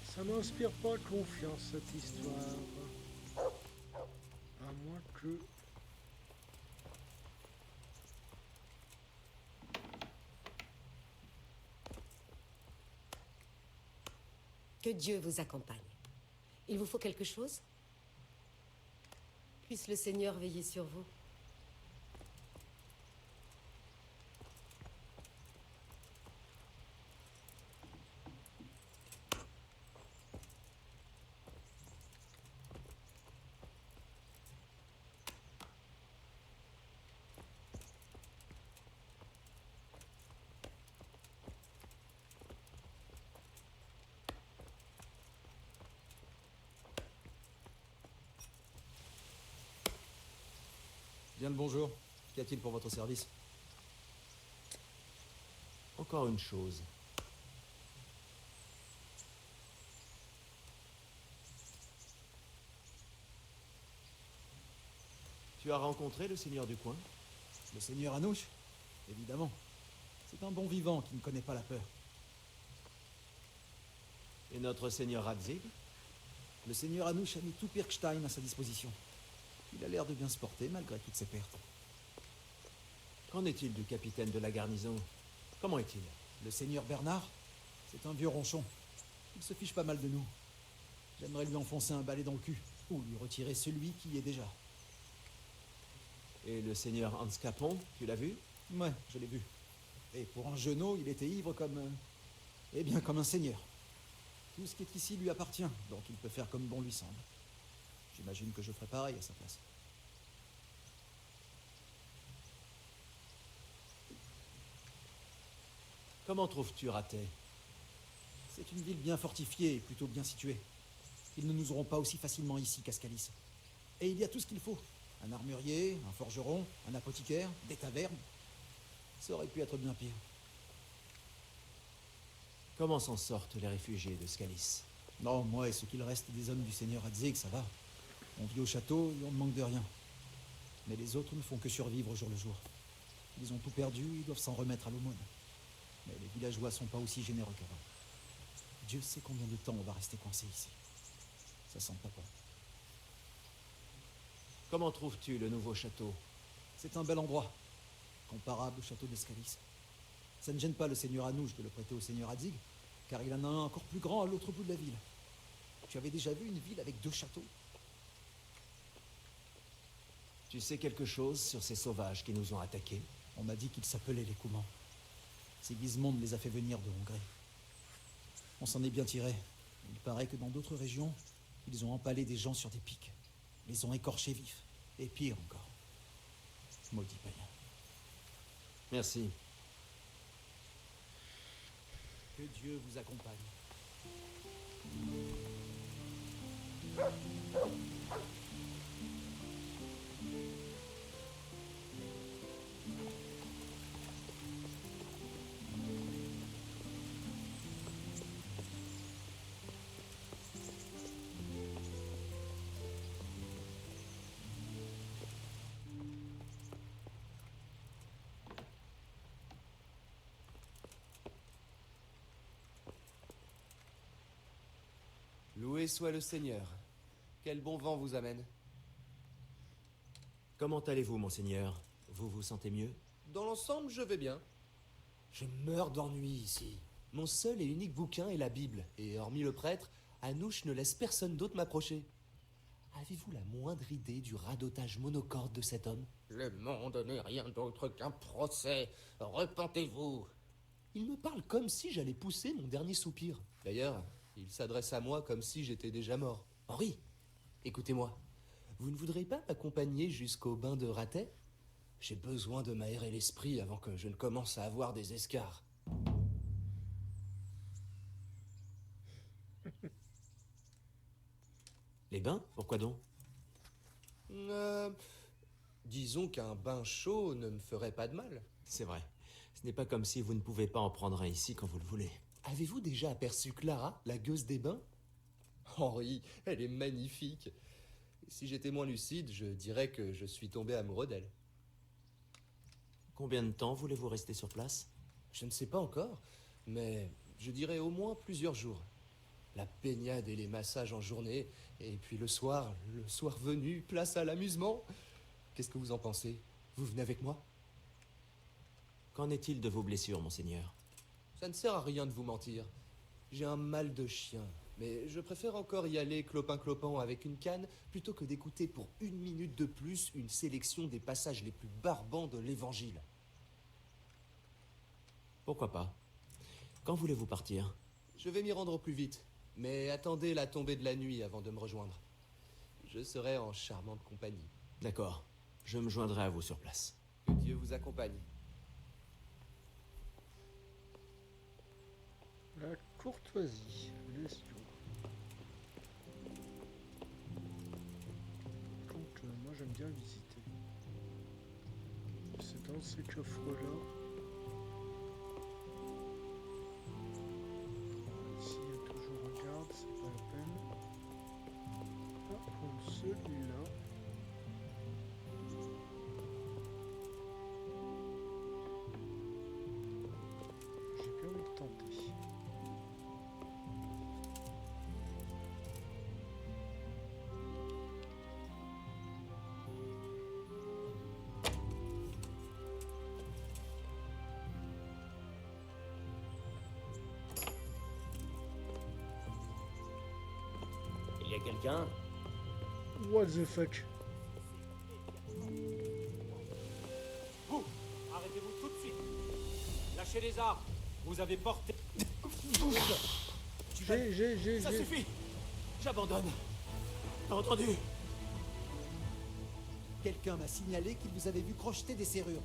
Ça m'inspire pas confiance cette histoire. À moins que... Que Dieu vous accompagne. Il vous faut quelque chose? Puisse le Seigneur veiller sur vous. Bien le bonjour. Qu'y a-t-il pour votre service? Encore une chose. Tu as rencontré le seigneur du coin? Le seigneur Anouche? Évidemment. C'est un bon vivant qui ne connaît pas la peur. Et notre seigneur Radzig? Le seigneur Anouch a mis tout Pirkstein à sa disposition. Il a l'air de bien se porter malgré toutes ses pertes. Qu'en est-il du capitaine de la garnison? Comment est-il? Le seigneur Bernard, c'est un vieux ronchon. Il se fiche pas mal de nous. J'aimerais lui enfoncer un balai dans le cul, ou lui retirer celui qui y est déjà. Et le seigneur Hans Capon, tu l'as vu? Ouais, je l'ai vu. Et pour un genou, il était ivre comme... eh bien, comme un seigneur. Tout ce qui est ici lui appartient, donc il peut faire comme bon lui semble. J'imagine que je ferai pareil à sa place. Comment trouves-tu Ratet? C'est une ville bien fortifiée et plutôt bien située. Ils ne nous auront pas aussi facilement ici qu'à Scalis. Et il y a tout ce qu'il faut. Un armurier, un forgeron, un apothicaire, des tavernes. Ça aurait pu être bien pire. Comment s'en sortent les réfugiés de Scalis? Non, moi et ce qu'il reste des hommes du seigneur Radzig, ça va. On vit au château et on ne manque de rien. Mais les autres ne font que survivre au jour le jour. Ils ont tout perdu, ils doivent s'en remettre à l'aumône. Mais les villageois sont pas aussi généreux qu'avant. Dieu sait combien de temps on va rester coincé ici. Ça sent pas bon. Comment trouves-tu le nouveau château? C'est un bel endroit, comparable au château d'Escalis. Ça ne gêne pas le seigneur Anouch de le prêter au seigneur Radzig, car il en a un encore plus grand à l'autre bout de la ville. Tu avais déjà vu une ville avec 2 châteaux? Tu sais quelque chose sur ces sauvages qui nous ont attaqués? On m'a dit qu'ils s'appelaient les Coumans. Sigismond les a fait venir de Hongrie. On s'en est bien tiré. Il paraît que dans d'autres régions, ils ont empalé des gens sur des pics. Les ont écorchés vifs. Et pire encore. Maudit païen. Merci. Que Dieu vous accompagne. Loué soit le Seigneur. Quel bon vent vous amène. Comment allez-vous, monseigneur? Vous vous sentez mieux? Dans l'ensemble, je vais bien. Je meurs d'ennui ici. Mon seul et unique bouquin est la Bible, et hormis le prêtre, Anouch ne laisse personne d'autre m'approcher. Avez-vous la moindre idée du radotage monocorde de cet homme? Le monde n'est rien d'autre qu'un procès. Repentez-vous. Il me parle comme si j'allais pousser mon dernier soupir. D'ailleurs, il s'adresse à moi comme si j'étais déjà mort. Henri, écoutez-moi. Vous ne voudrez pas m'accompagner jusqu'au bain de Ratet? J'ai besoin de m'aérer l'esprit avant que je ne commence à avoir des escarres. Les bains? Pourquoi donc? Disons qu'un bain chaud ne me ferait pas de mal. C'est vrai. Ce n'est pas comme si vous ne pouvez pas en prendre un ici quand vous le voulez. Avez-vous déjà aperçu Clara, la gueuse des bains? Henri, elle est magnifique. Si j'étais moins lucide, je dirais que je suis tombé amoureux d'elle. Combien de temps voulez-vous rester sur place? Je ne sais pas encore, mais je dirais au moins plusieurs jours. La baignade et les massages en journée, et puis le soir venu, place à l'amusement. Qu'est-ce que vous en pensez? Vous venez avec moi? Qu'en est-il de vos blessures, monseigneur? Ça ne sert à rien de vous mentir. J'ai un mal de chien, mais je préfère encore y aller clopin-clopant avec une canne plutôt que d'écouter pour 1 minute de plus une sélection des passages les plus barbants de l'Évangile. Pourquoi pas? Quand voulez-vous partir? Je vais m'y rendre au plus vite, mais attendez la tombée de la nuit avant de me rejoindre. Je serai en charmante compagnie. D'accord, je me joindrai à vous sur place. Que Dieu vous accompagne. La courtoisie, l'espion. Donc, moi j'aime bien visiter. C'est dans ces coffres-là. Ici il y a toujours un garde, c'est pas la peine. On va prendre celui-là. J'ai bien envie de tenter. a quelqu'un? What the fuck? Vous, arrêtez-vous tout de suite. Lâchez les armes. Vous avez porté... Ça suffit. J'abandonne. T'as entendu? Quelqu'un m'a signalé qu'il vous avait vu crocheter des serrures.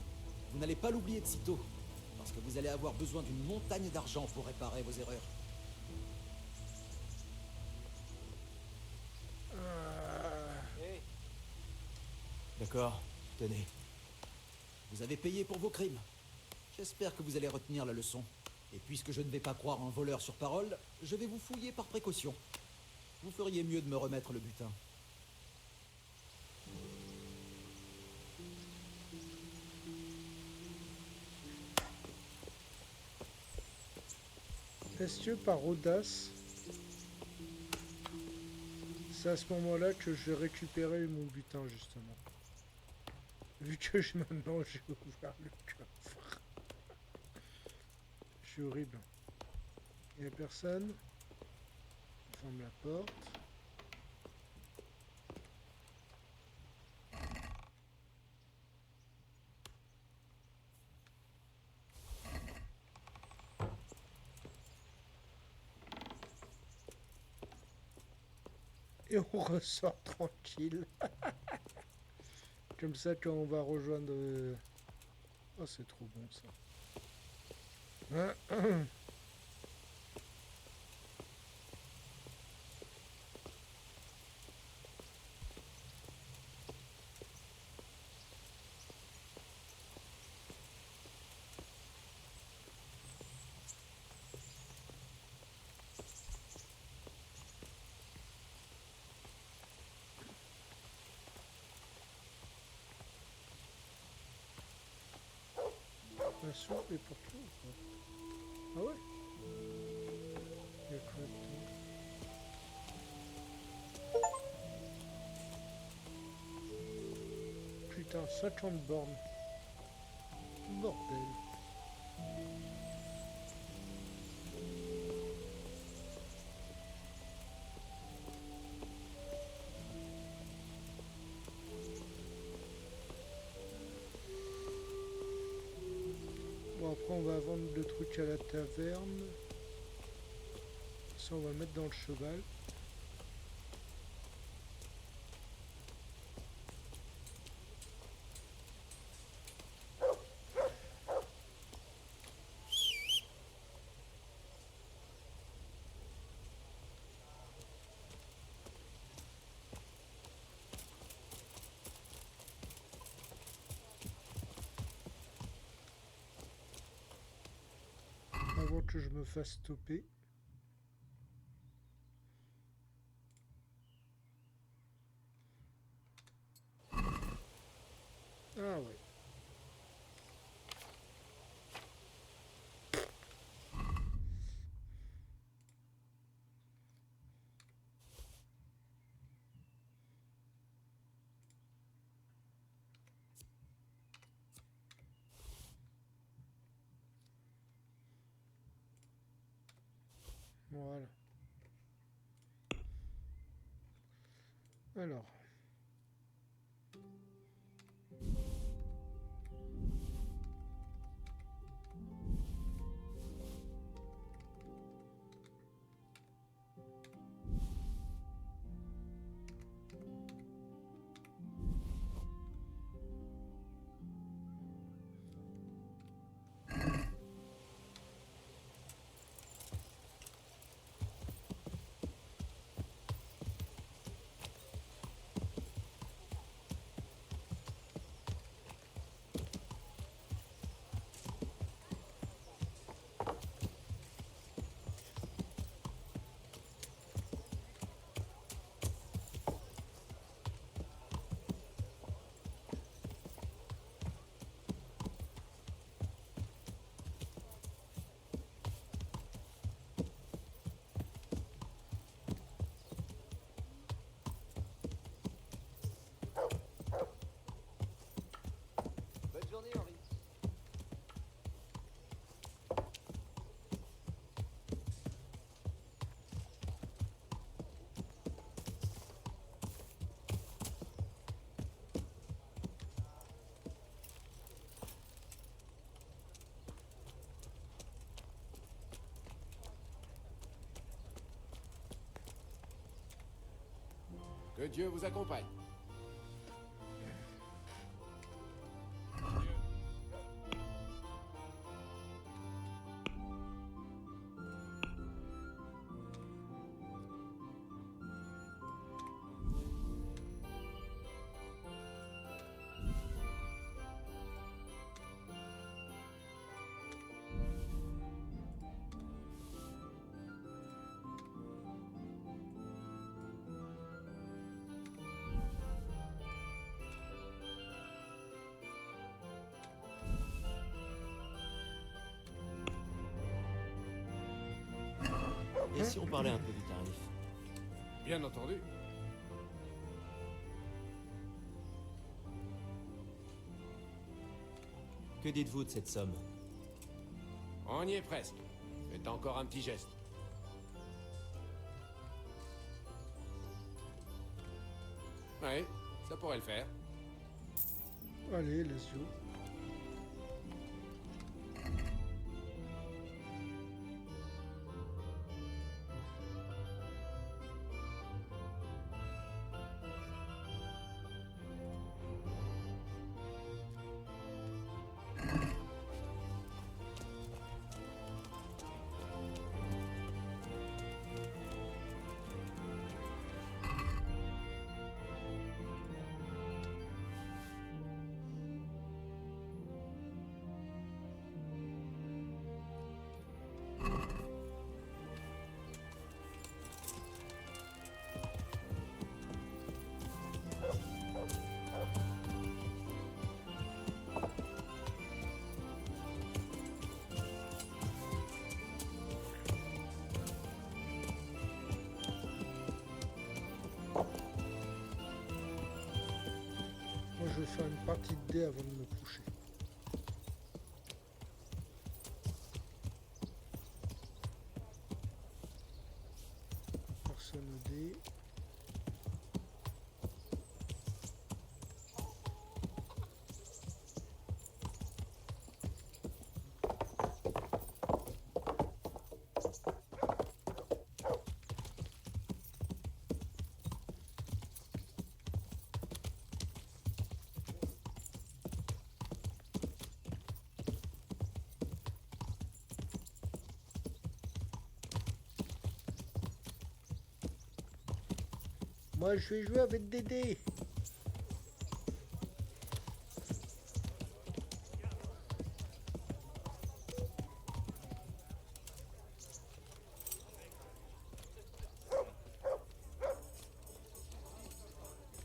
Vous n'allez pas l'oublier de sitôt, parce que vous allez avoir besoin d'une montagne d'argent pour réparer vos erreurs. D'accord, tenez. Vous avez payé pour vos crimes. J'espère que vous allez retenir la leçon. Et puisque je ne vais pas croire un voleur sur parole, je vais vous fouiller par précaution. Vous feriez mieux de me remettre le butin. Est-ce que par audace, c'est à ce moment-là que je vais récupérer mon butin, justement. Vu que maintenant j'ai ouvert le coffre. Je suis horrible. Il n'y a personne. On ferme la porte. Et on ressort tranquille. Comme ça, quand on va rejoindre... Oh, c'est trop bon, ça. La soupe est pour tout ou pas? Ah ouais? Il y a quoi dedans? Putain, 50 bornes. Bordel. Bon, après on va vendre le truc à la taverne. Ça on va le mettre dans le cheval. Avant que je me fasse stopper. Ah ouais. Voilà. Alors. Que Dieu vous accompagne. Et si on parlait un peu du tarif? Bien entendu. Que dites-vous de cette somme? On y est presque. Faites encore un petit geste. Oui, ça pourrait le faire. Allez, let's go. Moi, je vais faire une partie de dés avant de me coucher. Personne au dé. Moi, je vais jouer avec des dés.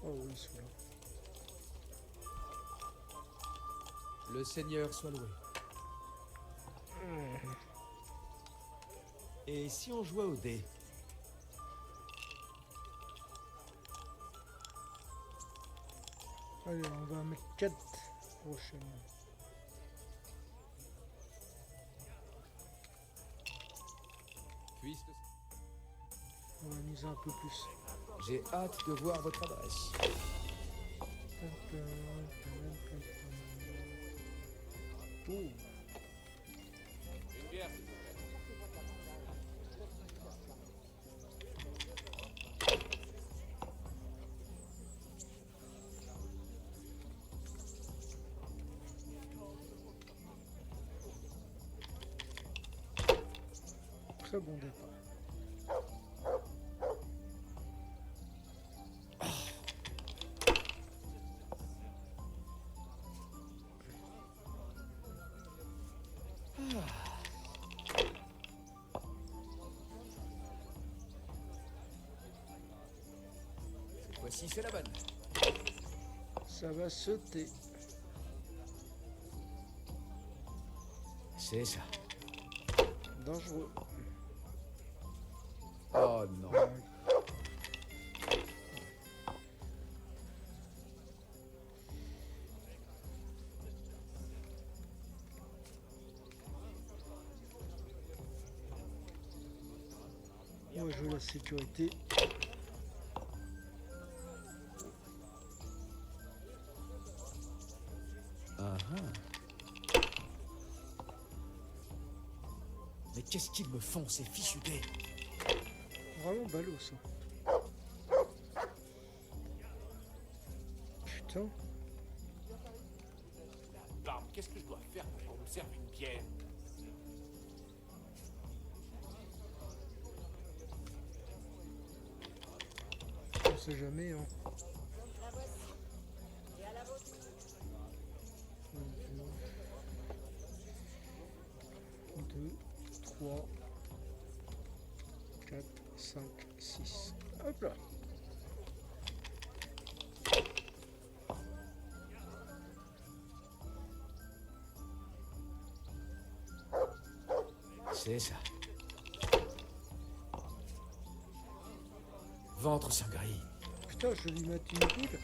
Oh oui, celui-là. Le Seigneur soit loué. Et si on jouait au dé? Allez, on va mettre 4 prochainement. Puisque... On va miser un peu plus. J'ai hâte de voir votre adresse. Oh. Une bière. Très bon départ. Cette fois-ci, c'est la bonne. Ça va sauter. C'est ça. Dangereux. Oh non. On va jouer la sécurité. Mais qu'est-ce qu'ils me font, ces fichus dés? Vraiment ballot ça. putain. Barbe, qu'est-ce que je dois faire pour qu'on me serve une bière? On sait jamais, hein. La voici. Et à la vôtre. 2, 3, 4, 5, 6. Hop là. C'est ça. Ventre sans grille. Putain, je vais lui mettre une poule.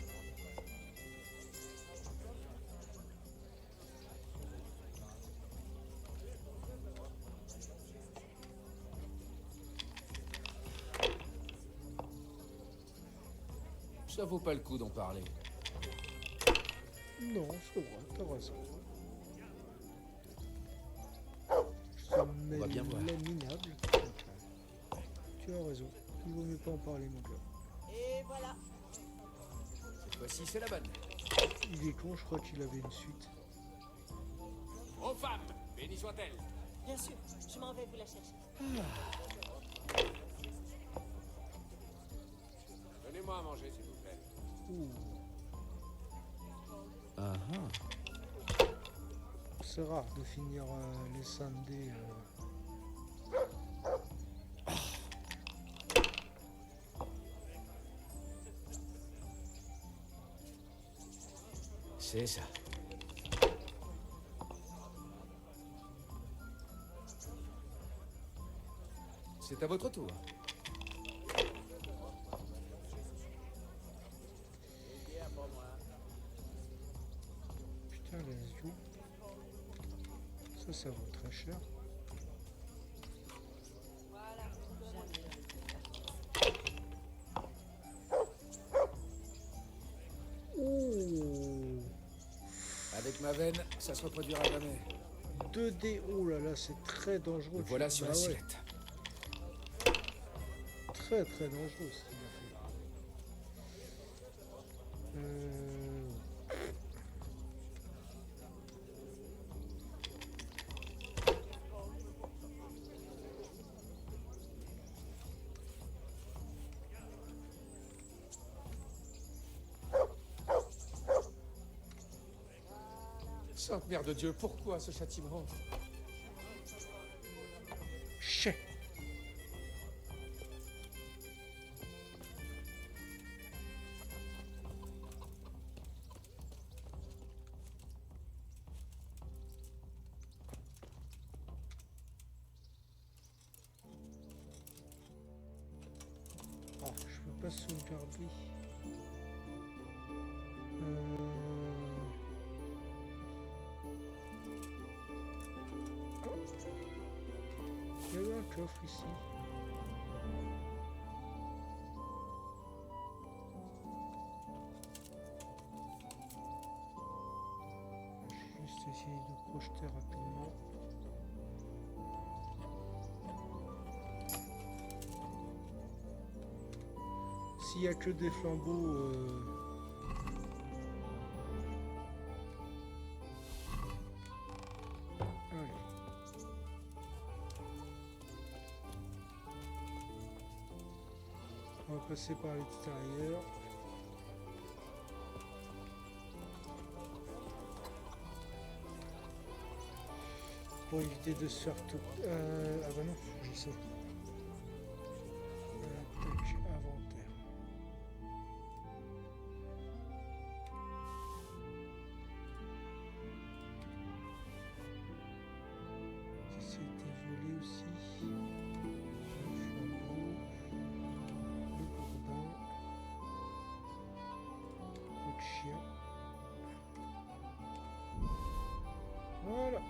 Ça vaut pas le coup d'en parler. Non, c'est vrai, t'as raison. On va bien voir. minable. Tu as raison. Il vaut mieux pas en parler, mon gars. Et voilà. Cette fois-ci, c'est la bonne. Il est con, je crois qu'il avait une suite. Aux femmes, béni soit-elle. Bien sûr, je m'en vais vous la chercher. Donnez-moi à manger, s'il vous plaît. Ouh. Ah C'est rare de finir les Sundays. C'est ça. C'est à votre tour. Putain, les yeux. Ça vaut très cher. Oh, Avec ma veine, ça se reproduira jamais. 2D, oh là là, c'est très dangereux. Le voilà sur Bah la ouais. sellette. Très très dangereux ce qu'il a fait. Sainte Mère de Dieu, pourquoi ce châtiment? Chais. Ah, je peux pas sauvegarder. Il y a eu un coffre ici. Je vais juste essayer de projeter rapidement. S'il n'y a que des flambeaux... Allez. On va passer par l'extérieur. Pour éviter de se faire tout... ah bah non, je sais. Tac, inventaire. Ça a été volé aussi. Le flambeau. Le gourdin. Coup de chien. Voilà.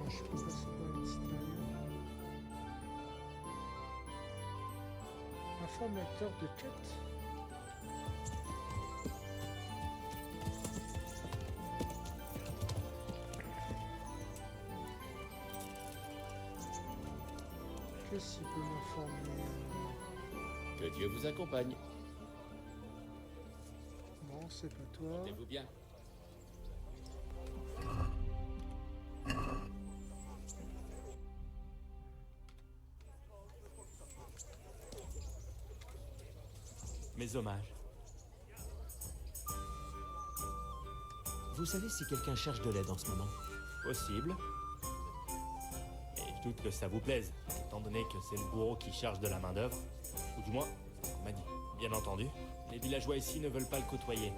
Je peux passer par l'extérieur. Informateur de quête. Qu'est-ce qu'il peut m'informer Que Dieu vous accompagne. Non, c'est pas toi. Portez-vous bien. Mes hommages. Vous savez si quelqu'un cherche de l'aide en ce moment? Possible. Mais je doute que ça vous plaise, étant donné que c'est le bourreau qui cherche de la main-d'œuvre. Ou du moins, c'est ce qu'on m'a dit. Bien entendu, les villageois ici ne veulent pas le côtoyer.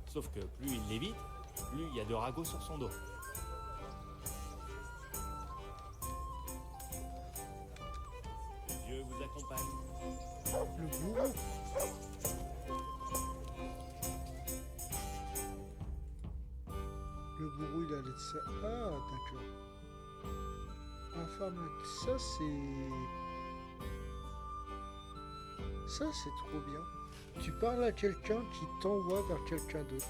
Sauf que plus il l'évite, plus il y a de ragots sur son dos. Que Dieu vous accompagne. Le bourreau. Le bourreau, il a l'aide ça. Ah, d'accord. Informatique. Ça, c'est trop bien. Tu parles à quelqu'un qui t'envoie vers quelqu'un d'autre.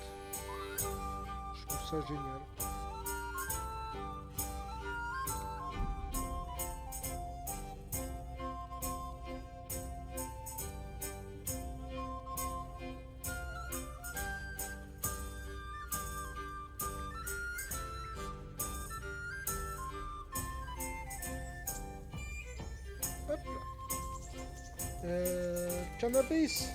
Je trouve ça génial. Hop là. Cannabis.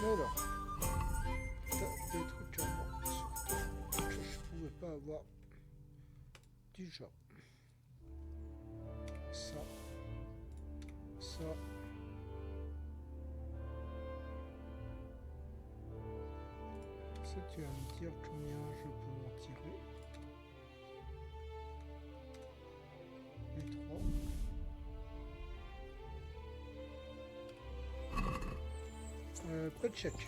Alors, t'as des trucs à moi que je pouvais pas avoir déjà. Ça. Ça, tu vas me dire combien je peux m'en tirer. Les trois. Pas de chèque.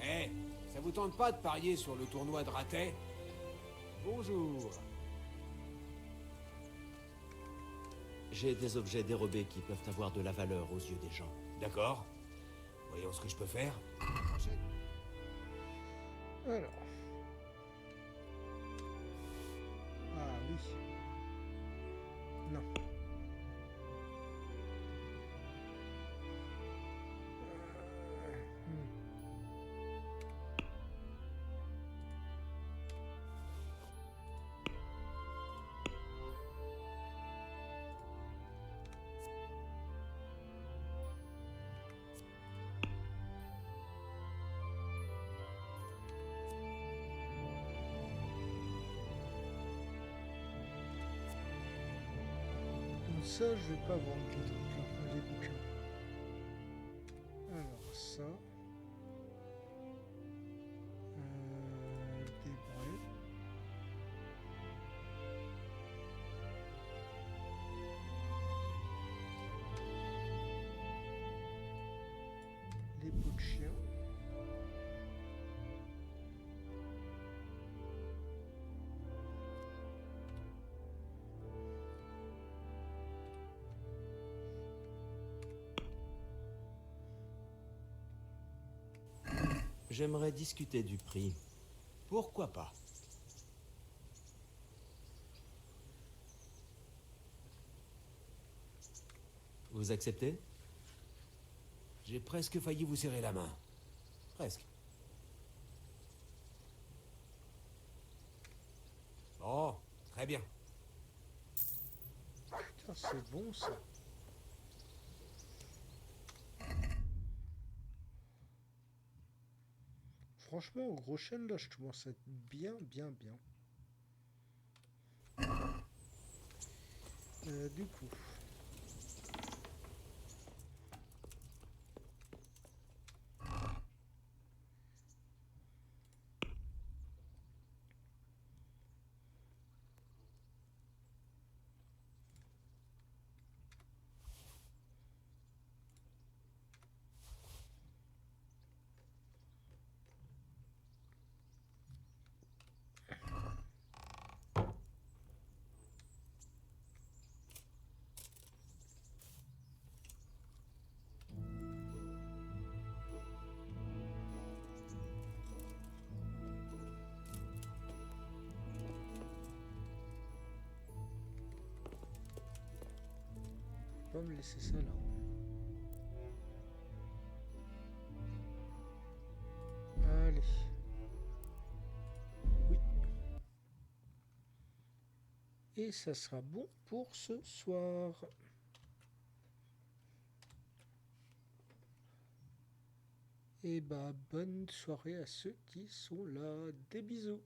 Eh, ça vous tente pas de parier sur le tournoi de ratais? Bonjour. J'ai des objets dérobés qui peuvent avoir de la valeur aux yeux des gens. D'accord. Voyons ce que je peux faire. Alors. Ah oui. Non. Ça, je vais pas vendre les trucs là, les bouquins. Alors, ça. Des braies. Les pots de chien. J'aimerais discuter du prix. Pourquoi pas? Vous acceptez? J'ai presque failli vous serrer la main. Presque. Bon, très bien. Putain, c'est bon ça. Franchement, au gros chêne, là, je commence à être bien. Du coup... pas me laisser ça là. Allez. Oui. Et ça sera bon pour ce soir. Et bah bonne soirée à ceux qui sont là. Des bisous.